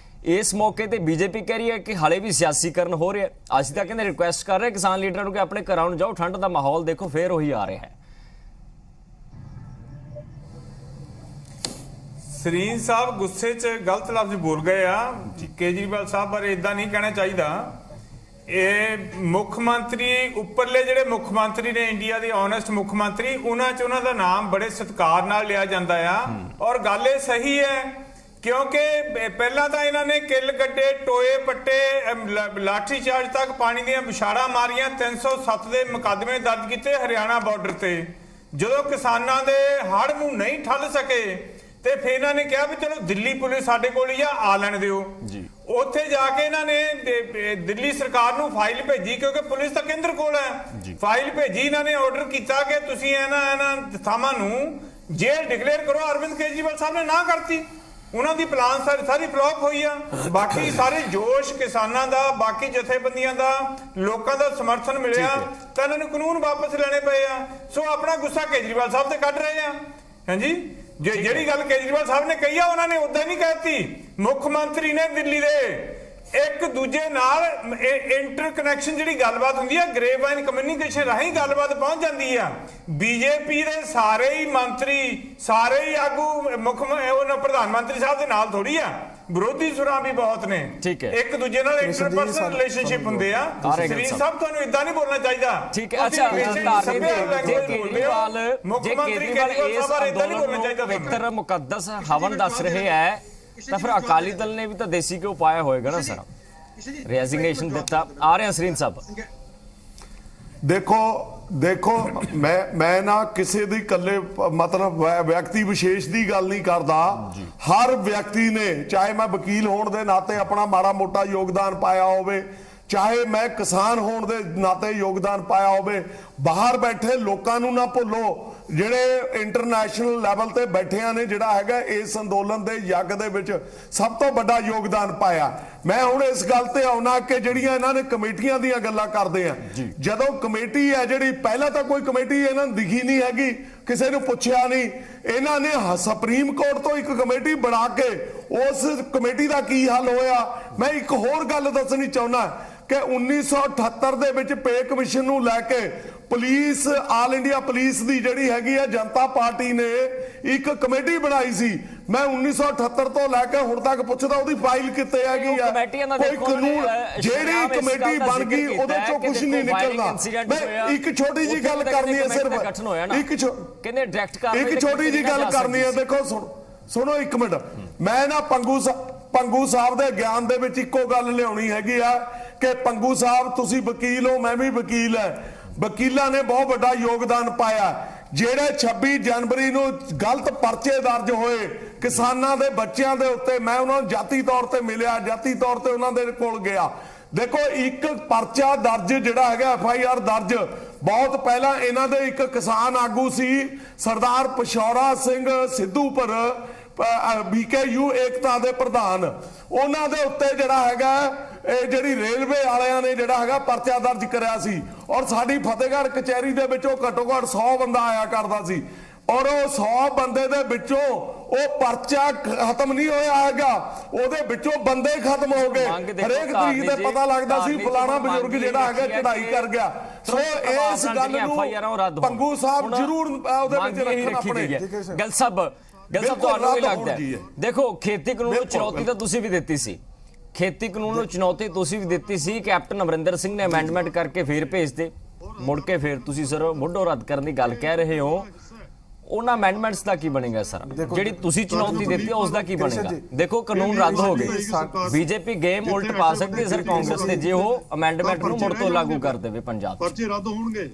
ਇਸ ਮੌਕੇ ਤੇ ਬੀਜੇਪੀ ਕਹਿ ਰਹੀ ਹੈ ਕਿ ਹਾਲੇ ਵੀ ਸਿਆਸੀਕਰਨ ਹੋ ਰਿਹਾ। ਅਸੀਂ ਤਾਂ ਕਹਿੰਦੇ ਰਿਕੁਐਸਟ ਕਰ ਰਹੇ ਕਿਸਾਨ ਲੀਡਰਾਂ ਨੂੰ ਕਿ ਆਪਣੇ ਘਰਾਂ ਨੂੰ ਜਾਓ, ਠੰਡ ਦਾ ਮਾਹੌਲ ਦੇਖੋ ਫੇਰ ਉਹੀ ਆ ਰਿਹਾ ਹੈ। ਸਰੀਨ ਸਾਹਿਬ ਗੁੱਸੇ 'ਚ ਗਲਤ ਲਫ਼ਜ਼ ਬੋਲ ਗਏ ਆ। ਕੇਜਰੀਵਾਲ ਸਾਹਿਬ ਬਾਰੇ ਇਦਾਂ ਨਹੀਂ ਕਹਿਣਾ ਚਾਹੀਦਾ। ਇਹ ਮੁੱਖ ਮੰਤਰੀ, ਉੱਪਰਲੇ ਜਿਹੜੇ ਮੁੱਖ ਮੰਤਰੀ ਨੇ ਇੰਡੀਆ ਦੇ, ਓਨੈਸਟ ਮੁੱਖ ਮੰਤਰੀ, ਉਹਨਾਂ 'ਚ ਉਹਨਾਂ ਦਾ ਨਾਮ ਬੜੇ ਸਤਿਕਾਰ ਨਾਲ ਲਿਆ ਜਾਂਦਾ ਆ। ਔਰ ਗੱਲ ਇਹ ਸਹੀ ਹੈ ਕਿਉਂਕਿ ਪਹਿਲਾਂ ਤਾਂ ਇਹਨਾਂ ਨੇ ਕਿੱਲ ਗੱਡੇ, ਟੋਏ ਪੱਟੇ, ਲਾਠੀ ਚਾਰਜ ਤੱਕ ਪਾਣੀ ਦੀਆਂ ਵਿਛਾੜਾਂ ਮਾਰੀਆਂ, 307 ਦੇ ਮੁਕੱਦਮੇ ਦਰਜ ਕੀਤੇ ਹਰਿਆਣਾ ਬਾਰਡਰ ਤੇ। ਜਦੋਂ ਕਿਸਾਨਾਂ ਦੇ ਹੜ੍ਹ ਨੂੰ ਨਹੀਂ ਠੱਲ ਸਕੇ ਤੇ ਫਿਰ ਇਹਨਾਂ ਨੇ ਕਿਹਾ ਵੀ ਚਲੋ ਦਿੱਲੀ ਪੁਲਿਸ ਸਾਡੇ ਕੋਲ ਹੀ ਆ ਲੈਣ ਦਿਓ। ਉੱਥੇ ਜਾ ਕੇ ਇਹਨਾਂ ਨੇ ਦਿੱਲੀ ਸਰਕਾਰ ਨੂੰ ਫਾਈਲ ਭੇਜੀ, ਕਿਉਂਕਿ ਪੁਲਿਸ ਤਾਂ ਕੇਂਦਰ ਕੋਲ ਹੈ। ਫਾਈਲ ਭੇਜੀ, ਇਹਨਾਂ ਨੇ ਆਰਡਰ ਕੀਤਾ ਕਿ ਤੁਸੀਂ ਇਹਨਾਂ ਥਾਵਾਂ ਨੂੰ ਜੇਲ੍ਹ ਡਿਕਲੇਅਰ ਕਰੋ। ਅਰਵਿੰਦ ਕੇਜਰੀਵਾਲ ਸਾਹਿਬ ਨੇ ਨਾ ਕਰਤੀ, ਉਹਨਾਂ ਦੀ ਪਲਾਨ ਸਾਰੀ ਫਲॉप ਹੋਈ ਆ। ਬਾਕੀ ਸਾਰੇ ਜੋਸ਼ ਕਿਸਾਨਾਂ ਦਾ, ਬਾਕੀ ਜਥੇਬੰਦੀਆਂ ਦਾ, ਲੋਕਾਂ ਦਾ ਸਮਰਥਨ ਮਿਲਿਆ ਤਾਂ ਇਹਨਾਂ ਨੂੰ ਕਾਨੂੰਨ ਵਾਪਸ ਲੈਣੇ ਪਏ ਆ। ਸੋ ਆਪਣਾ ਗੁੱਸਾ ਕੇਜਰੀਵਾਲ ਸਾਹਿਬ ਤੇ ਕੱਢ ਰਹੇ ਆ। ਹਾਂਜੀ, ਜਿਹੜੀ ਗੱਲ ਕੇਜਰੀਵਾਲ ਸਾਹਿਬ ਨੇ ਕਹੀ ਆ ਉਹਨਾਂ ਨੇ ਉਦਾਂ ਨਹੀਂ ਕਹਿਤੀ। ਮੁੱਖ ਮੰਤਰੀ ਨੇ ਦਿੱਲੀ ਦੇ ਇੱਕ ਦੂਜੇ ਨਾਲ ਇੰਟਰ ਕਨੈਕਸ਼ਨ ਜਿਹੜੀ ਗੱਲਬਾਤ ਹੁੰਦੀ ਆ, ਗ੍ਰੇਵਵਾਈਨ ਕਮਿਊਨੀਕੇਸ਼ਨ ਰਾਹੀਂ ਗੱਲਬਾਤ ਪਹੁੰਚ ਜਾਂਦੀ ਆ। ਬੀਜੇਪੀ ਦੇ ਸਾਰੇ ਹੀ ਮੰਤਰੀ, ਸਾਰੇ ਹੀ ਆਗੂ ਉਹਨਾਂ ਪ੍ਰਧਾਨ ਮੰਤਰੀ ਸਾਹਿਬ ਦੇ ਨਾਲ ਥੋੜੀ ਆ, ਵਿਰੋਧੀ ਸੁਰਾਂ ਵੀ ਬਹੁਤ ਨੇ। ਇੱਕ ਦੂਜੇ ਨਾਲ ਇੰਟਰਪਰਸਨਲ ਰਿਲੇਸ਼ਨਸ਼ਿਪ ਹੁੰਦੇ ਆ। ਸ੍ਰੀ ਸਾਹਿਬ ਤੁਹਾਨੂੰ ਇਦਾਂ ਨਹੀਂ ਬੋਲਣਾ ਚਾਹੀਦਾ। ਠੀਕ ਹੈ, ਅੱਛਾ, ਮੁੱਖ ਮੰਤਰੀ ਕੇਜਰੀਵਾਲ ਸਾਹਿਬ ਇਦਾਂ ਨਹੀਂ ਬੋਲਣਾ ਚਾਹੀਦਾ। ਪਵਿੱਤਰ ਮੁਕੱਦਸ ਹਵਨ ਦੱਸ ਰਹੇ ਹੈ ਤਾਂ ਫਿਰ ਅਕਾਲੀ ਦਲ ਨੇ ਵੀ ਤਾਂ ਦੇਸੀ ਘਿਓ ਪਾਇਆ ਹੋਏਗਾ ਨਾ ਸਰ, ਰੈਜ਼ਿਗਨੇਸ਼ਨ ਦਿੱਤਾ। ਆ ਰਹੇ ਸਰੀਨ ਸਾਹਿਬ, ਦੇਖੋ ਮੈਂ ਨਾ ਕਿਸੇ ਦੀ ਇਕੱਲੇ ਮਤਲਬ ਵਿਅਕਤੀ ਵਿਸ਼ੇਸ਼ ਦੀ ਗੱਲ ਨਹੀਂ ਕਰਦਾ। ਹਰ ਵਿਅਕਤੀ ਨੇ, ਚਾਹੇ ਮੈਂ ਵਕੀਲ ਹੋਣ ਦੇ ਨਾਤੇ ਆਪਣਾ ਮਾੜਾ ਮੋਟਾ ਯੋਗਦਾਨ ਪਾਇਆ ਹੋਵੇ, ਚਾਹੇ ਮੈਂ ਕਿਸਾਨ ਹੋਣ ਦੇ ਨਾਤੇ ਯੋਗਦਾਨ ਪਾਇਆ ਹੋਵੇ, ਬਾਹਰ ਬੈਠੇ ਲੋਕਾਂ ਨੂੰ ਨਾ ਭੁੱਲੋ ਜਿਹੜੇ ਇੰਟਰਨੈਸ਼ਨਲ ਲੈਵਲ ਤੇ ਬੈਠਿਆਂ ਨੇ ਜਿਹੜਾ ਹੈਗਾ ਇਸ ਅੰਦੋਲਨ ਦੇ ਯੱਗ ਦੇ ਵਿੱਚ ਸਭ ਤੋਂ ਵੱਡਾ ਯੋਗਦਾਨ ਪਾਇਆ। ਮੈਂ ਹੁਣ ਇਸ ਗੱਲ ਤੇ ਆਉਣਾ ਕਿ ਜਿਹੜੀਆਂ ਇਹਨਾਂ ਨੇ ਕਮੇਟੀਆਂ ਦੀਆਂ ਗੱਲਾਂ ਕਰਦੇ ਆ, ਜਦੋਂ ਕਮੇਟੀ ਹੈ ਜਿਹੜੀ, ਪਹਿਲਾਂ ਤਾਂ ਕੋਈ ਕਮੇਟੀ ਇਹਨਾਂ ਨੂੰ ਦਿਖੀ ਨਹੀਂ ਹੈਗੀ, ਕਿਸੇ ਨੂੰ ਪੁੱਛਿਆ ਨਹੀਂ। ਇਹਨਾਂ ਨੇ ਸੁਪਰੀਮ ਕੋਰਟ ਤੋਂ ਇੱਕ ਕਮੇਟੀ ਬਣਾ ਕੇ ਉਸ ਕਮੇਟੀ ਦਾ ਕੀ ਹੱਲ ਹੋਇਆ। ਮੈਂ ਇੱਕ ਹੋਰ ਗੱਲ ਦੱਸਣੀ ਚਾਹੁੰਦਾ ਕਿ 1978 ਦੇ ਵਿੱਚ ਪੇ ਕਮਿਸ਼ਨ ਨੂੰ ਲੈ ਕੇ ਪੁਲਿਸ, ਆਲ ਇੰਡੀਆ ਪੁਲਿਸ ਦੀ ਜਿਹੜੀ ਹੈਗੀ ਆ ਜਨਤਾ ਪਾਰਟੀ ਨੇ ਇੱਕ ਕਮੇਟੀ ਬਣਾਈ ਸੀ। ਮੈਂ 1978 ਤੋਂ ਲੈ ਕੇ ਹੁਣ ਤੱਕ ਪੁੱਛਦਾ ਉਹਦੀ ਫਾਈਲ ਕਿੱਥੇ ਹੈਗੀ ਆ? ਕੋਈ ਕਾਨੂੰਨ, ਜਿਹੜੀ ਕਮੇਟੀ ਬਣ ਗਈ ਉਹਦੇ ਚੋਂ ਕੁਝ ਨਹੀਂ ਨਿਕਲਦਾ। ਮੈਂ ਇੱਕ ਛੋਟੀ ਜੀ ਗੱਲ ਕਰਨੀ ਹੈ ਸਿਰਫ, ਇੱਕ ਛੋਟੀ ਜੀ ਗੱਲ ਕਰਨੀ ਹੈ। ਦੇਖੋ ਸੁਣੋ ਇੱਕ ਮਿੰਟ, ਮੈਂ ਨਾ ਪੰਗੂ ਸਾਹਿਬ ਦੇ ਗਿਆਨ ਦੇ ਵਿੱਚ ਇੱਕੋ ਗੱਲ ਲਿਆਉਣੀ ਹੈਗੀ ਆ ਕਿ ਪੰਗੂ ਸਾਹਿਬ ਤੁਸੀਂ ਵਕੀਲ ਹੋ, ਮੈਂ ਵੀ ਵਕੀਲ ਹੈ। ਵਕੀਲਾਂ ਨੇ ਬਹੁਤ ਵੱਡਾ ਯੋਗਦਾਨ ਪਾਇਆ। ਜਿਹੜੇ 26 ਜਨਵਰੀ ਨੂੰ ਗਲਤ ਪਰਚੇ ਦਰਜ ਹੋਏ ਕਿਸਾਨਾਂ ਦੇ ਬੱਚਿਆਂ ਦੇ ਉੱਤੇ, ਮੈਂ ਉਹਨਾਂ ਨੂੰ ਜਾਤੀ ਤੌਰ ਤੇ ਮਿਲਿਆ, ਜਾਤੀ ਤੌਰ ਤੇ ਉਹਨਾਂ ਦੇ ਕੋਲ ਗਿਆ। ਦੇਖੋ ਇੱਕ ਪਰਚਾ ਦਰਜ ਜਿਹੜਾ ਹੈਗਾ FIR ਦਰਜ ਬਹੁਤ ਪਹਿਲਾਂ, ਇਹਨਾਂ ਦੇ ਇੱਕ ਕਿਸਾਨ ਆਗੂ ਸੀ ਸਰਦਾਰ ਪਸ਼ੌਰਾ ਸਿੰਘ ਸਿੱਧੂਪੁਰ, BKU ਏਕਤਾ ਦੇ ਪ੍ਰਧਾਨ, ਉਹਨਾਂ ਦੇ ਉੱਤੇ ਜਿਹੜਾ ਹੈਗਾ ਇਹ ਜਿਹੜੀ ਰੇਲਵੇ ਵਾਲਿਆਂ ਨੇ ਜਿਹੜਾ ਹੈਗਾ ਪਰਚਾ ਦਰਜ ਕਰਿਆ ਸੀ। ਔਰ ਸਾਡੀ ਫਤਿਹਗੜ੍ਹ ਕਚਹਿਰੀ ਦੇ ਵਿੱਚੋਂ ਘੱਟੋ ਘੱਟ 100 ਬੰਦਾ ਆਇਆ ਕਰਦਾ ਸੀ। ਔਰ ਉਹ 100 ਬੰਦੇ ਦੇ ਵਿੱਚੋਂ ਉਹ ਪਰਚਾ ਖਤਮ ਨਹੀਂ ਹੋਇਆ ਹੈਗਾ, ਉਹਦੇ ਵਿੱਚੋਂ ਬੰਦੇ ਖਤਮ ਹੋ ਗਏ। ਹਰੇਕ ਤਰੀਕ ਤੇ ਪਤਾ ਲੱਗਦਾ ਸੀ ਫਲਾਣਾ ਬਜ਼ੁਰਗ ਜਿਹੜਾ ਹੈਗਾ ਚੜਾਈ ਕਰ ਗਿਆ। ਸੋ ਇਸ ਗੱਲ ਨੂੰ ਪੰਗੂ ਸਾਹਿਬ ਜ਼ਰੂਰ ਉਹਦੇ ਵਿੱਚ ਰੱਖਣ ਆਪਣੇ। ਗੱਲ ਸਾਹਿਬ ਤੁਹਾਨੂੰ ਵੀ ਲੱਗਦਾ? ਦੇਖੋ ਖੇਤੀ ਕਾਨੂੰਨ ਨੂੰ ਚੁਣੌਤੀ ਤਾਂ ਤੁਸੀਂ ਵੀ ਦਿੱਤੀ ਸੀ, ਖੇਤੀ ਕਾਨੂੰਨ ਨੂੰ ਚੁਣੌਤੀ ਤੁਸੀਂ ਵੀ ਦਿੱਤੀ ਸੀ। ਕੈਪਟਨ ਅਮਰਿੰਦਰ ਸਿੰਘ ਨੇ ਅਮੈਂਡਮੈਂਟ ਕਰਕੇ ਫੇਰ ਭੇਜਦੇ, ਮੁੜ ਕੇ ਫੇਰ ਤੁਸੀਂ ਸਰ ਮੁੱਢੋਂ ਰੱਦ ਕਰਨ ਦੀ ਗੱਲ ਕਹਿ ਰਹੇ ਹੋ। ਉਹਨਾਂ ਅਮੈਂਡਮੈਂਟਸ ਦਾ ਕੀ ਬਣੇਗਾ ਸਰ? ਜਿਹੜੀ ਤੁਸੀਂ ਚੁਣੌਤੀ ਦਿੱਤੀ ਉਸ ਦਾ ਕੀ ਬਣੇਗਾ? ਦੇਖੋ ਕਾਨੂੰਨ ਰੱਦ ਹੋ ਗਏ, ਬੀਜੇਪੀ ਗੇਮ ਉਲਟ ਪਾ ਸਕਦੀ ਹੈ ਸਰ ਕਾਂਗਰਸ ਤੇ ਜੇ ਉਹ ਅਮੈਂਡਮੈਂਟ ਨੂੰ ਮੁੜ ਤੋਂ ਲਾਗੂ ਕਰ ਦੇਵੇ ਪੰਜਾਬ 'ਚ। ਪਰਚੇ ਰੱਦ ਹੋਣਗੇ,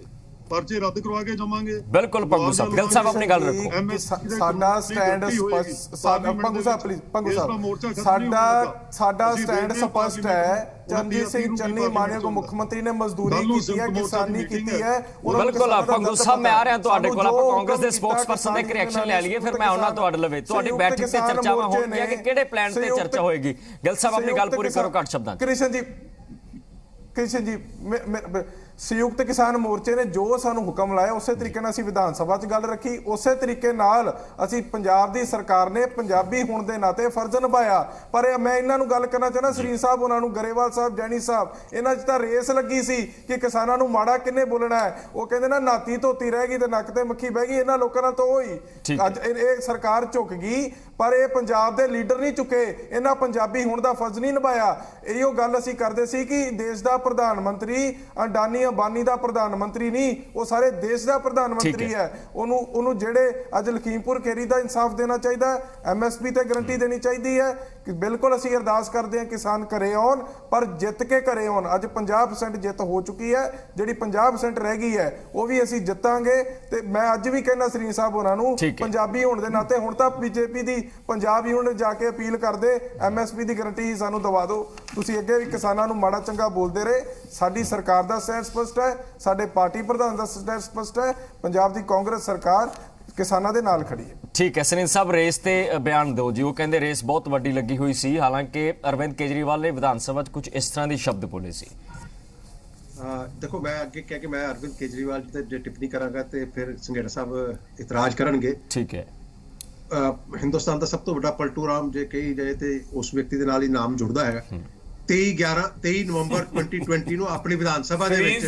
ਪਰਚੇ ਰੱਦ ਕਰਵਾ ਕੇ ਜਾਵਾਂਗੇ। ਬਿਲਕੁਲ ਪੰਗੂ ਸਾਹਿਬ, ਗਿੱਲ ਸਾਹਿਬ ਆਪਣੀ ਗੱਲ ਰੱਖੋ। ਸਾਡਾ ਸਟੈਂਡ ਪੰਗੂ ਸਾਹਿਬ ਪਲੀਜ਼, ਪੰਗੂ ਸਾਹਿਬ ਸਾਡਾ ਸਟੈਂਡ ਸਪਸ਼ਟ ਹੈ। ਚਰਨਜੀਤ ਸਿੰਘ ਚੰਨੀ ਮਾਨਯੋਗ ਮੁੱਖ ਮੰਤਰੀ ਨੇ ਮਜ਼ਦੂਰੀ ਕੀਤੀ ਹੈ, ਕਿਸਾਨੀ ਕੀਤੀ ਹੈ। ਬਿਲਕੁਲ ਪੰਗੂ ਸਾਹਿਬ, ਮੈਂ ਆ ਰਿਹਾ ਤੁਹਾਡੇ ਕੋਲ। ਆਪਾਂ ਕਾਂਗਰਸ ਦੇ ਸਪੋਕਸਪਰਸਨ ਦਾ ਇੱਕ ਰਿਐਕਸ਼ਨ ਲੈ ਲਈਏ, ਫਿਰ ਮੈਂ ਉਹਨਾਂ ਤੁਹਾਡੇ ਲਵੇ। ਤੁਹਾਡੀ ਬੈਠਕ ਤੇ ਚਰਚਾਵਾਂ ਹੋਣਗੀਆਂ ਕਿ ਕਿਹੜੇ ਪਲਾਨ ਤੇ ਚਰਚਾ ਹੋਏਗੀ। ਗਿੱਲ ਸਾਹਿਬ ਆਪਣੀ ਗੱਲ ਪੂਰੀ ਕਰੋ ਘੱਟ ਸ਼ਬਦਾਂ 'ਚ। ਕ੍ਰਿਸ਼ਨ ਜੀ ਸੰਯੁਕਤ ਕਿਸਾਨ ਮੋਰਚੇ ਨੇ ਜੋ ਸਾਨੂੰ ਹੁਕਮ ਲਾਇਆ ਉਸੇ ਤਰੀਕੇ ਨਾਲ ਅਸੀਂ ਵਿਧਾਨ ਸਭਾ 'ਚ ਗੱਲ ਰੱਖੀ, ਉਸੇ ਤਰੀਕੇ ਨਾਲ ਅਸੀਂ ਪੰਜਾਬ ਦੀ ਸਰਕਾਰ ਨੇ ਪੰਜਾਬੀ ਹੋਣ ਦੇ ਨਾਤੇ ਫਰਜ਼ ਨਿਭਾਇਆ। ਪਰ ਮੈਂ ਇਹਨਾਂ ਨੂੰ ਗੱਲ ਕਰਨਾ ਚਾਹੁੰਦਾ, ਸਰੀਨ ਸਾਹਿਬ ਉਹਨਾਂ ਨੂੰ, ਗਰੇਵਾਲ ਸਾਹਿਬ, ਜੈਣੀ ਸਾਹਿਬ, ਇਹਨਾਂ 'ਚ ਤਾਂ ਰੇਸ ਲੱਗੀ ਸੀ ਕਿ ਕਿਸਾਨਾਂ ਨੂੰ ਮਾੜਾ ਕਿੰਨੇ ਬੋਲਣਾ ਹੈ। ਉਹ ਕਹਿੰਦੇ ਨਾ ਨਾਤੀ ਧੋਤੀ ਰਹਿ ਗਈ ਤੇ ਨੱਕ ਤੇ ਮੱਖੀ ਬਹਿ ਗਈ, ਇਹਨਾਂ ਲੋਕਾਂ ਨਾਲ ਤਾਂ ਹੋਈ। ਅੱਜ ਇਹ ਸਰਕਾਰ ਝੁਕ ਗਈ ਪਰ ਇਹ ਪੰਜਾਬ ਦੇ ਲੀਡਰ ਨਹੀਂ ਚੁੱਕੇ, ਇਹਨਾਂ ਪੰਜਾਬੀ ਹੋਣ ਦਾ ਫਰਜ਼ ਨਹੀਂ ਨਿਭਾਇਆ। ਇਹੋ ਗੱਲ ਅਸੀਂ ਕਰਦੇ ਸੀ ਕਿ ਦੇਸ਼ ਦਾ ਪ੍ਰਧਾਨ ਮੰਤਰੀ ਅਡਾਨੀ ਅੰਬਾਨੀ ਦਾ ਪ੍ਰਧਾਨ ਮੰਤਰੀ ਨਹੀਂ, ਉਹ ਸਾਰੇ ਦੇਸ਼ ਦਾ ਪ੍ਰਧਾਨ ਮੰਤਰੀ ਹੈ। ਉਹਨੂੰ ਜਿਹੜੇ ਅੱਜ ਲਖੀਮਪੁਰ ਖੇਰੀ ਦਾ ਇਨਸਾਫ ਦੇਣਾ ਚਾਹੀਦਾ, MSP ਤੇ ਗਰੰਟੀ ਦੇਣੀ ਚਾਹੀਦੀ ਹੈ। ਕਿ ਬਿਲਕੁਲ ਅਸੀਂ ਅਰਦਾਸ ਕਰਦੇ ਹਾਂ ਕਿਸਾਨ ਘਰੇ ਆਉਣ, ਪਰ ਜਿੱਤ ਕੇ ਘਰੇ ਆਉਣ। ਅੱਜ 50% ਜਿੱਤ ਹੋ ਚੁੱਕੀ ਹੈ, ਜਿਹੜੀ 50% ਰਹਿ ਗਈ ਹੈ ਉਹ ਵੀ ਅਸੀਂ ਜਿੱਤਾਂਗੇ। ਤੇ ਮੈਂ ਅੱਜ ਵੀ ਕਹਿੰਦਾ ਸਰੀਨ ਸਾਹਿਬ ਉਹਨਾਂ ਨੂੰ, ਪੰਜਾਬੀ ਹੋਣ ਦੇ ਨਾਤੇ ਹੁਣ ਤਾਂ BJP ਦੀ ਪੰਜਾਬ ਯੂਨਿਟ ਜਾ ਕੇ ਅਪੀਲ ਕਰਦੇ, MSP ਦੀ ਗਰੰਟੀ ਹੀ ਸਾਨੂੰ ਦਵਾ ਦਿਓ। ਤੁਸੀਂ ਅੱਗੇ ਵੀ ਕਿਸਾਨਾਂ ਨੂੰ ਮਾੜਾ ਚੰਗਾ ਬੋਲਦੇ ਰਹੇ। ਸਾਡੀ ਸਰਕਾਰ ਦਾ ਸਟੈਂਡ ਸਪਸ਼ਟ ਹੈ, ਸਾਡੇ ਪਾਰਟੀ ਪ੍ਰਧਾਨ ਦਾ ਸਟੈਂਡ ਸਪਸ਼ਟ ਹੈ, ਪੰਜਾਬ ਦੀ ਕਾਂਗਰਸ ਸਰਕਾਰ ਕਿਸਾਨਾਂ ਦੇ ਨਾਲ ਖੜੀ ਹੈ। ਠੀਕ ਹੈ ਸਨੀਲ ਸਾਹਿਬ, ਰੇਸ ਤੇ ਬਿਆਨ ਦਿਓ ਜੀ। ਉਹ ਕਹਿੰਦੇ ਰੇਸ ਬਹੁਤ ਵੱਡੀ ਲੱਗੀ ਹੋਈ ਸੀ, ਹਾਲਾਂਕਿ ਅਰਵਿੰਦ ਕੇਜਰੀਵਾਲ ਨੇ ਵਿਧਾਨ ਸਭਾ 'ਚ ਕੁਝ ਇਸ ਤਰ੍ਹਾਂ ਦੇ ਸ਼ਬਦ ਬੋਲੇ ਸੀ। ਦੇਖੋ, ਮੈਂ ਅੱਗੇ ਕਹਿ ਕੇ ਮੈਂ ਅਰਵਿੰਦ ਕੇਜਰੀਵਾਲ ਜੀ ਤੇ ਟਿੱਪਣੀ ਕਰਾਂਗਾ ਤੇ ਫਿਰ ਸੰਘੇੜਾ ਸਾਹਿਬ ਇਤਰਾਜ਼ ਕਰਨਗੇ। ਠੀਕ ਹੈ। ਹਿੰਦੁਸਤਾਨ ਦਾ ਸਭ ਤੋਂ ਵੱਡਾ ਪਲਟੂ ਰਾਮ ਜੇ ਕਹੀ ਜਾਏ ਤੇ ਉਸ ਵਿਅਕਤੀ ਦੇ ਨਾਲ ਹੀ ਨਾਮ ਜੁੜਦਾ ਹੈਗਾ। 23 ਨਵੰਬਰ 2020 ਨੂੰ ਆਪਣੀ ਵਿਧਾਨ ਸਭਾ ਦੇ ਵਿੱਚ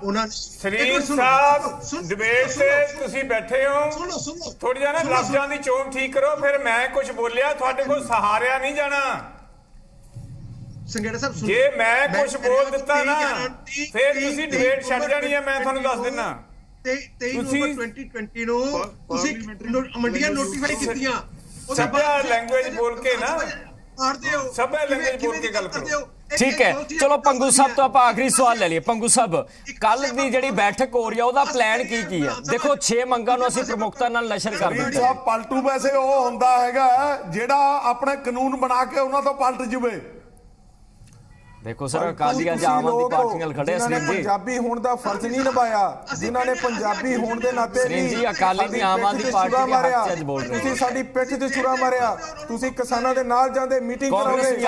ਉਹਨਾਂ ਸਰੀਨ ਸਾਹਿਬ ਡਿਬੇਟ ਤੇ ਤੁਸੀਂ ਬੈਠੇ ਹੋ, ਥੋੜੀ ਜਿਹਾ ਨਾ ਲਫ਼ਜ਼ਾਂ ਦੀ ਚੋਣ ਠੀਕ ਕਰੋ। ਫਿਰ ਮੈਂ ਕੁਝ ਬੋਲਿਆ, ਤੁਹਾਡੇ ਕੋਲ ਸਹਾਰਿਆ ਨਹੀਂ ਜਾਣਾ। ਸੰਘੇੜਾ ਸਾਹਿਬ, ਜੇ ਮੈਂ ਕੁਝ ਬੋਲ ਦਿੱਤਾ ਨਾ ਫਿਰ ਤੁਸੀਂ ਡਿਬੇਟ ਛੱਡ ਜਾਣੀ ਹੈ, ਮੈਂ ਤੁਹਾਨੂੰ ਦੱਸ ਦਿੰਦਾ। 23 ਨਵੰਬਰ 2020 ਨੂੰ ਤੁਸੀਂ ਮੰਡੀਆਂ ਨੋਟੀਫਾਈ ਕੀਤੀਆਂ, ਸਭਿਆ ਲੈਂਗੁਏਜ ਬੋਲ ਕੇ ਨਾ, ਸਭਿਆ ਲੈਂਗੁਏਜ ਬੋਲ ਕੇ ਗੱਲ ਕਰੋ। ਠੀਕ ਹੈ, ਚਲੋ ਪੰਗੂ ਸਾਹਿਬ ਤੋਂ ਆਪਾਂ ਆਖਰੀ ਸਵਾਲ ਲੈ ਲਈਏ। ਪੰਗੂ ਸਾਹਿਬ, ਕੱਲ ਦੀ ਜਿਹੜੀ ਬੈਠਕ ਹੋ ਰਹੀ ਹੈ ਉਹਦਾ ਪਲਾਨ ਕੀ ਹੈ? ਦੇਖੋ 6 ਮੰਗਾਂ ਨੂੰ ਅਸੀਂ ਪ੍ਰਮੁਖਤਾ ਨਾਲ ਨਸ਼ਰ ਕਰ ਦਿੱਤਾ ਹੈ। ਪਲਟੂ ਵੈਸੇ ਉਹ ਹੁੰਦਾ ਹੈਗਾ ਜਿਹੜਾ ਆਪਣੇ ਕਾਨੂੰਨ ਬਣਾ ਕੇ ਉਹਨਾਂ ਤੋਂ ਪਲਟ ਜਵੇ। ਦੇਖੋ ਸਰ, ਅਕਾਲੀ ਅੱਜ ਆਮ ਆਦਮੀ ਪਾਰਟੀ ਨਾਲ ਖੜੇ ਸੀ ਜੀ। ਪੰਜਾਬੀ ਹੋਣ ਦਾ ਫਰਜ਼ ਨਹੀਂ ਨਿਭਾਇਆ, ਜਿਨ੍ਹਾਂ ਨੇ ਪੰਜਾਬੀ ਹੋਣ ਦੇ ਨਾਤੇ ਜੀ ਅਕਾਲੀ ਦੀ ਆਮ ਆਦਮੀ ਪਾਰਟੀ ਦੇ ਹੱਕ 'ਚ ਬੋਲ ਰਹੇ। ਤੁਸੀਂ ਸਾਡੀ ਪਿੱਠ ਤੇ ਛੁਰਾ ਮਾਰਿਆ, ਤੁਸੀਂ ਕਿਸਾਨਾਂ ਦੇ ਨਾਲ ਜਾਂਦੇ ਮੀਟਿੰਗ ਕਰਾਉਂਦੇ।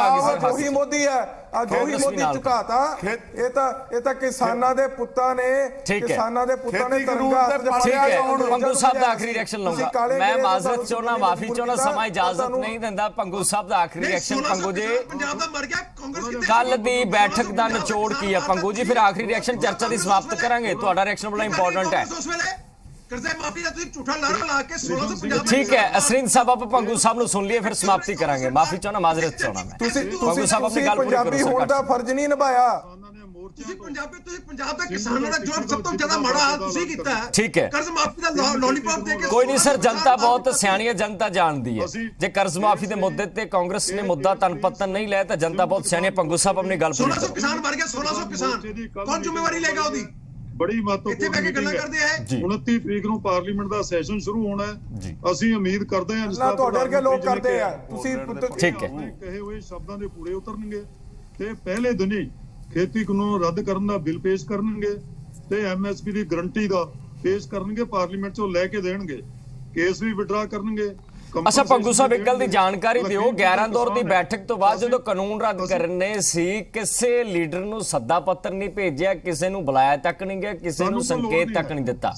ਉਹੀ ਮੋਦੀ ਹੈ, ਅੱਜ ਉਹੀ ਮੋਦੀ ਝੁਕਾਤਾ। ਇਹ ਤਾਂ ਕਿਸਾਨਾਂ ਦੇ ਪੁੱਤਾਂ ਨੇ ਤਰੰਗਾ। ਠੀਕ ਹੈ, ਪੰਗੂ ਸਾਹਿਬ ਦਾ ਆਖਰੀ ਰਿਐਕਸ਼ਨ ਲਵਾਂਗਾ ਮੈਂ। ਮਾਜ਼ਰਤ ਚਾਹੁੰਦਾ, ਮਾਫੀ ਚਾਹੁੰਦਾ, ਸਮਾਂ ਇਜਾਜ਼ਤ ਨਹੀਂ ਦਿੰਦਾ। ਪੰਗੂ ਸਾਹਿਬ ਦਾ ਆਖਰੀ ਰਿਐਕਸ਼ਨ। ਪੰਗੂ ਜੀ, ਕੱਲ ਦੀ ਬੈਠਕ ਦਾ ਨਿਚੋੜ ਕੀ ਹੈ ਪੰਗੂ ਜੀ? ਫਿਰ ਆਖਰੀ ਰਿਐਕਸ਼ਨ ਚਰਚਾ ਦੀ ਸਮਾਪਤ ਕਰਾਂਗੇ। ਤੁਹਾਡਾ ਰਿਐਕਸ਼ਨ ਬੜਾ ਇੰਪੋਰਟੈਂਟ ਹੈ। ਠੀਕ ਹੈ ਅਸਰਿੰਦ ਸਾਹਿਬ, ਆਪ ਪੰਗੂ ਸਾਹਿਬ ਨੂੰ ਸੁਣ ਲਈਏ, ਫਿਰ ਸਮਾਪਤੀ ਕਰਾਂਗੇ। ਮਾਫੀ ਚਾਹੁੰਦਾ, ਮਾਜ਼ਰਤ ਚਾਹੁੰਦਾ ਮੈਂ। ਪੰਗੂ ਸਾਹਿਬ ਆਪਣੀ ਗੱਲ ਪੂਰੀ ਕਰੋ। ਪੰਜਾਬੀ ਹੋਣ ਦਾ ਫਰਜ਼ ਨਹੀਂ ਨਿਭਾਇਆ। ਤੁਸੀਂ ਪੰਜਾਬ ਦਾ ਕਿਸਾਨਾਂ ਦਾ ਜੋ ਸਭ ਤੋਂ ਜ਼ਿਆਦਾ ਮਾੜਾ ਹਾਲ ਤੁਸੀਂ ਕੀਤਾ ਹੈ। ਠੀਕ ਹੈ, ਕਰਜ਼ ਮਾਫੀ ਦਾ ਲੋਲੀਪੌਪ ਦੇ ਕੇ। ਕੋਈ ਨਹੀਂ ਸਰ, ਜਨਤਾ ਬਹੁਤ ਸਿਆਣੀ ਹੈ, ਜਨਤਾ ਜਾਣਦੀ ਹੈ। ਜੇ ਕਰਜ਼ ਮਾਫੀ ਦੇ ਮੁੱਦੇ ਤੇ ਕਾਂਗਰਸ ਨੇ ਮੁੱਦਾ ਤਨ ਪਤਨ ਨਹੀਂ ਲਿਆ ਤਾਂ ਜਨਤਾ ਬਹੁਤ ਸਿਆਣੀ ਹੈ। ਪੰਗੂ ਸਾਹਿਬ ਆਪਣੀ ਗੱਲ ਪੂਰੀ ਕਰੋ। 1600 ਕਿਸਾਨ ਮਰ ਗਏ, 1600 ਕਿਸਾਨ, ਕੌਣ ਜ਼ਿੰਮੇਵਾਰੀ ਲਏਗਾ ਉਹਦੀ? ਬੜੀ ਮਹੱਤਵਪੂਰਨ ਮੀਟਿੰਗ ਹੈ। 29 ਤਰੀਕ ਨੂੰ ਪਾਰਲੀਮੈਂਟ ਦਾ ਸੈਸ਼ਨ ਸ਼ੁਰੂ ਹੋਣਾ ਹੈ। ਅਸੀਂ ਉਮੀਦ ਕਰਦੇ ਹਾਂ ਜਿਸ ਤਰ੍ਹਾਂ ਤੁਹਾਡੇ ਵਰਗੇ ਲੋਕ ਕਰਦੇ ਆ, ਤੁਸੀਂ ਠੀਕ ਹੈ ਕਹੇ ਹੋਏ ਸ਼ਬਦਾਂ ਦੇ ਪੂਰੇ ਉਤਰਨਗੇ ਤੇ ਪਹਿਲੇ ਦਿਨ ਹੀ ਖੇਤੀ ਕਾਨੂੰਨ ਰੱਦ ਕਰਨ ਦਾ ਬਿੱਲ ਪੇਸ਼ ਕਰਨਗੇ ਤੇ MSP ਦੀ ਗਰੰਟੀ ਦਾ ਪੇਸ਼ ਕਰਨਗੇ, ਪਾਰਲੀਮੈਂਟ ਚੋਂ ਲੈ ਕੇ ਦੇਣਗੇ, ਕੇਸ ਵੀ ਵਿਡਰਾ ਕਰਨਗੇ। ਅੱਛਾ ਪੰਗੂ ਸਾਹਿਬ, ਇੱਕ ਗੱਲ ਦੀ ਜਾਣਕਾਰੀ ਦਿਓ। 11 ਦੌਰ ਦੀ ਬੈਠਕ ਤੋਂ ਬਾਅਦ ਜਦੋਂ ਕਾਨੂੰਨ ਰੱਦ ਕਰਨੇ ਸੀ, ਕਿਸੇ ਲੀਡਰ ਨੂੰ ਸੱਦਾ ਪੱਤਰ ਨਹੀਂ ਭੇਜਿਆ, ਕਿਸੇ ਨੂੰ ਬੁਲਾਇਆ ਤੱਕ ਨਹੀਂ ਗਿਆ, ਕਿਸੇ ਨੂੰ ਸੰਕੇਤ ਤੱਕ ਨਹੀਂ ਦਿੱਤਾ।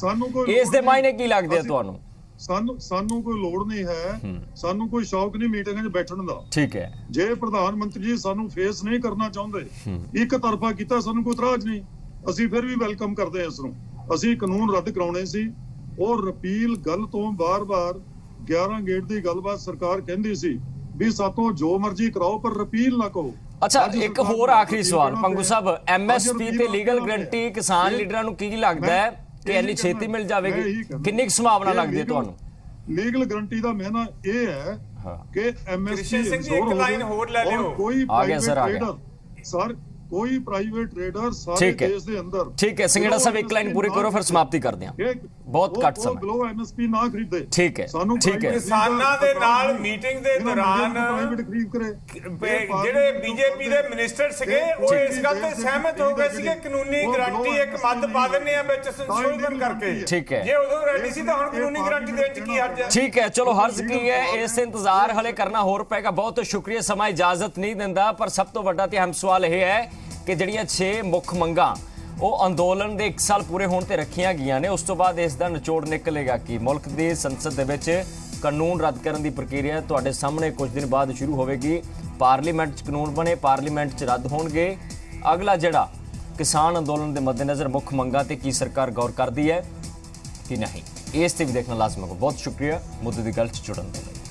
ਇਸ ਦੇ ਮਾਇਨੇ ਕੀ ਲੱਗਦੇ ਆ ਤੁਹਾਨੂੰ? ਸਾਨੂੰ ਕੋਈ ਲੋੜ ਨਹੀਂ ਹੈ, ਸਾਨੂੰ ਕੋਈ ਸ਼ੌਕ ਨਹੀਂ ਮੀਟਿੰਗਾਂ 'ਚ ਬੈਠਣ ਦਾ। ਠੀਕ ਹੈ, ਜੇ ਪ੍ਰਧਾਨ ਮੰਤਰੀ ਜੀ ਸਾਨੂੰ ਫੇਸ ਨਹੀਂ ਕਰਨਾ ਚਾਹੁੰਦੇ, ਇੱਕ ਤਰਫਾ ਕੀਤਾ, ਸਾਨੂੰ ਕੋਈ ਇਤਰਾਜ਼ ਨਹੀਂ, ਅਸੀਂ ਫਿਰ ਵੀ ਵੈਲਕਮ ਕਰਦੇ ਹਾਂ ਇਸ ਨੂੰ। ਅਸੀਂ ਕਾਨੂੰਨ ਰੱਦ ਕਰਾਉਣੇ ਸੀ ਔਰ ਰਿਪੀਲ ਗੱਲ ਤੋਂ ਬਾਰ-ਬਾਰ 11 ਗੇਟ ਦੀ ਗੱਲਬਾਤ ਸਰਕਾਰ ਕਹਿੰਦੀ ਸੀ ਵੀ ਸਾਤੋਂ ਜੋ ਮਰਜ਼ੀ ਕਰਾਓ ਪਰ ਰਿਪੀਲ ਨਾ ਕਹੋ। ਅੱਛਾ, ਇੱਕ ਹੋਰ ਆਖਰੀ ਸਵਾਲ ਪੰਗੂ ਸਾਹਿਬ, MSP ਤੇ ਲੀਗਲ ਗਰੰਟੀ ਕਿਸਾਨ ਲੀਡਰਾਂ ਨੂੰ ਕੀ ਲੱਗਦਾ ਹੈ ਕਿ ਇੰਨੀ ਛੇਤੀ ਮਿਲ ਜਾਵੇਗੀ? ਕਿੰਨੀ ਸੰਭਾਵਨਾ ਲੱਗਦੀ ਹੈ ਤੁਹਾਨੂੰ? ਲੀਗਲ ਗਰੰਟੀ ਦਾ ਮਾਇਨਾ ਇਹ ਹੈ ਕਿ MSP ਸਿੰਘ ਜੀ ਇੱਕ ਲਾਈਨ ਹੋਰ ਲੈ ਲਿਓ। ਕੋਈ ਪ੍ਰਾਈਵੇਟ ਟ੍ਰੇਡਰ ਸਰ, ਕੋਈ ਪ੍ਰਾਈਵੇਟ ਟ੍ਰੇਡਰ ਸਾਰੇ ਠੀਕ ਹੈ। ਦੇਸ਼ ਦੇ ਅੰਦਰ ਠੀਕ ਹੈ ਸੰਘੇੜਾ ਸਾਹਿਬ, ਇੱਕ ਲਾਈਨ ਪੂਰੀ ਕਰੋ ਫਿਰ ਸਮਾਪਤੀ ਕਰਦੇ ਹਾਂ, ਬਹੁਤ ਘੱਟ ਸਮਾਂ। ਗਲੋ ਐਮਐਸਪੀ ਨਾ ਖਰੀਦੇ। ਠੀਕ ਹੈ, ਸਾਨੂੰ ਠੀਕ ਹੈ। ਕਿਸਾਨਾਂ ਦੇ ਨਾਲ ਮੀਟਿੰਗ ਦੇ ਦੌਰਾਨ ਪ੍ਰਾਈਵੇਟ ਖਰੀਦ ਕਰੇ। ਜਿਹੜੇ ਬੀਜੇਪੀ ਦੇ ਮਿਨਿਸਟਰ ਸੀਗੇ ਉਹ ਇਸ ਗੱਲ ਤੇ ਸਹਿਮਤ ਹੋ ਗਏ ਸੀਗੇ ਕਾਨੂੰਨੀ ਗਾਰੰਟੀ ਇੱਕ ਮੱਦ ਪਾ ਦਿੰਦੇ ਆ ਵਿੱਚ ਸੰਸ਼ੋਧਨ ਕਰਕੇ। ਠੀਕ ਹੈ। ਜੇ ਉਦੋਂ ਰੈਡੀ ਸੀ ਤਾਂ ਹੁਣ ਕਾਨੂੰਨੀ ਗਾਰੰਟੀ ਦੇਣ ਚ ਕੀ ਹਰਜ ਹੈ? ਠੀਕ ਹੈ, ਚਲੋ ਹਰਜ ਕੀ ਹੈ, ਇਸ ਇੰਤਜ਼ਾਰ ਹਲੇ ਕਰਨਾ ਹੋਰ ਪਏਗਾ। ਬਹੁਤ ਸ਼ੁਕਰੀਆ, ਸਮਾਂ ਇਜਾਜ਼ਤ ਨਹੀਂ ਦਿੰਦਾ, ਪਰ ਸਭ ਤੋਂ ਵੱਡਾ ਤੇ ਅਹਿਮ ਸਵਾਲ ਇਹ ਹੈ ਕਿ ਜਿਹੜੀਆਂ 6 ਮੁੱਖ ਮੰਗਾਂ ਉਹ ਅੰਦੋਲਨ ਦੇ 1 ਸਾਲ ਪੂਰੇ ਹੋਣ ਤੇ ਰੱਖੀਆਂ ਗਈਆਂ ਨੇ, ਉਸ ਤੋਂ ਬਾਅਦ ਇਸ ਦਾ ਨਿਚੋੜ ਨਿਕਲੇਗਾ ਕਿ ਮੁਲਕ ਦੀ ਸੰਸਦ ਦੇ ਵਿੱਚ ਕਾਨੂੰਨ ਰੱਦ ਕਰਨ ਦੀ ਪ੍ਰਕਿਰਿਆ ਤੁਹਾਡੇ ਸਾਹਮਣੇ ਕੁਝ ਦਿਨ ਬਾਅਦ ਸ਼ੁਰੂ ਹੋਵੇਗੀ। ਪਾਰਲੀਮੈਂਟ 'ਚ ਕਾਨੂੰਨ ਬਣੇ, ਪਾਰਲੀਮੈਂਟ 'ਚ ਰੱਦ ਹੋਣਗੇ। ਅਗਲਾ ਜਿਹੜਾ ਕਿਸਾਨ ਅੰਦੋਲਨ ਦੇ ਮੱਦੇਨਜ਼ਰ ਮੁੱਖ ਮੰਗਾਂ ਤੇ ਕੀ ਸਰਕਾਰ ਗੌਰ ਕਰਦੀ ਹੈ ਕਿ ਨਹੀਂ, ਇਸ ਤੇ ਵੀ ਦੇਖਣਾ ਲਾਜ਼ਮੀ ਹੋਗਾ। ਬਹੁਤ ਸ਼ੁਕਰੀਆ ਮੁੱਦੇ ਦੀ ਗੱਲ 'ਚ ਜੁੜਨ ਦੇ ਲਈ।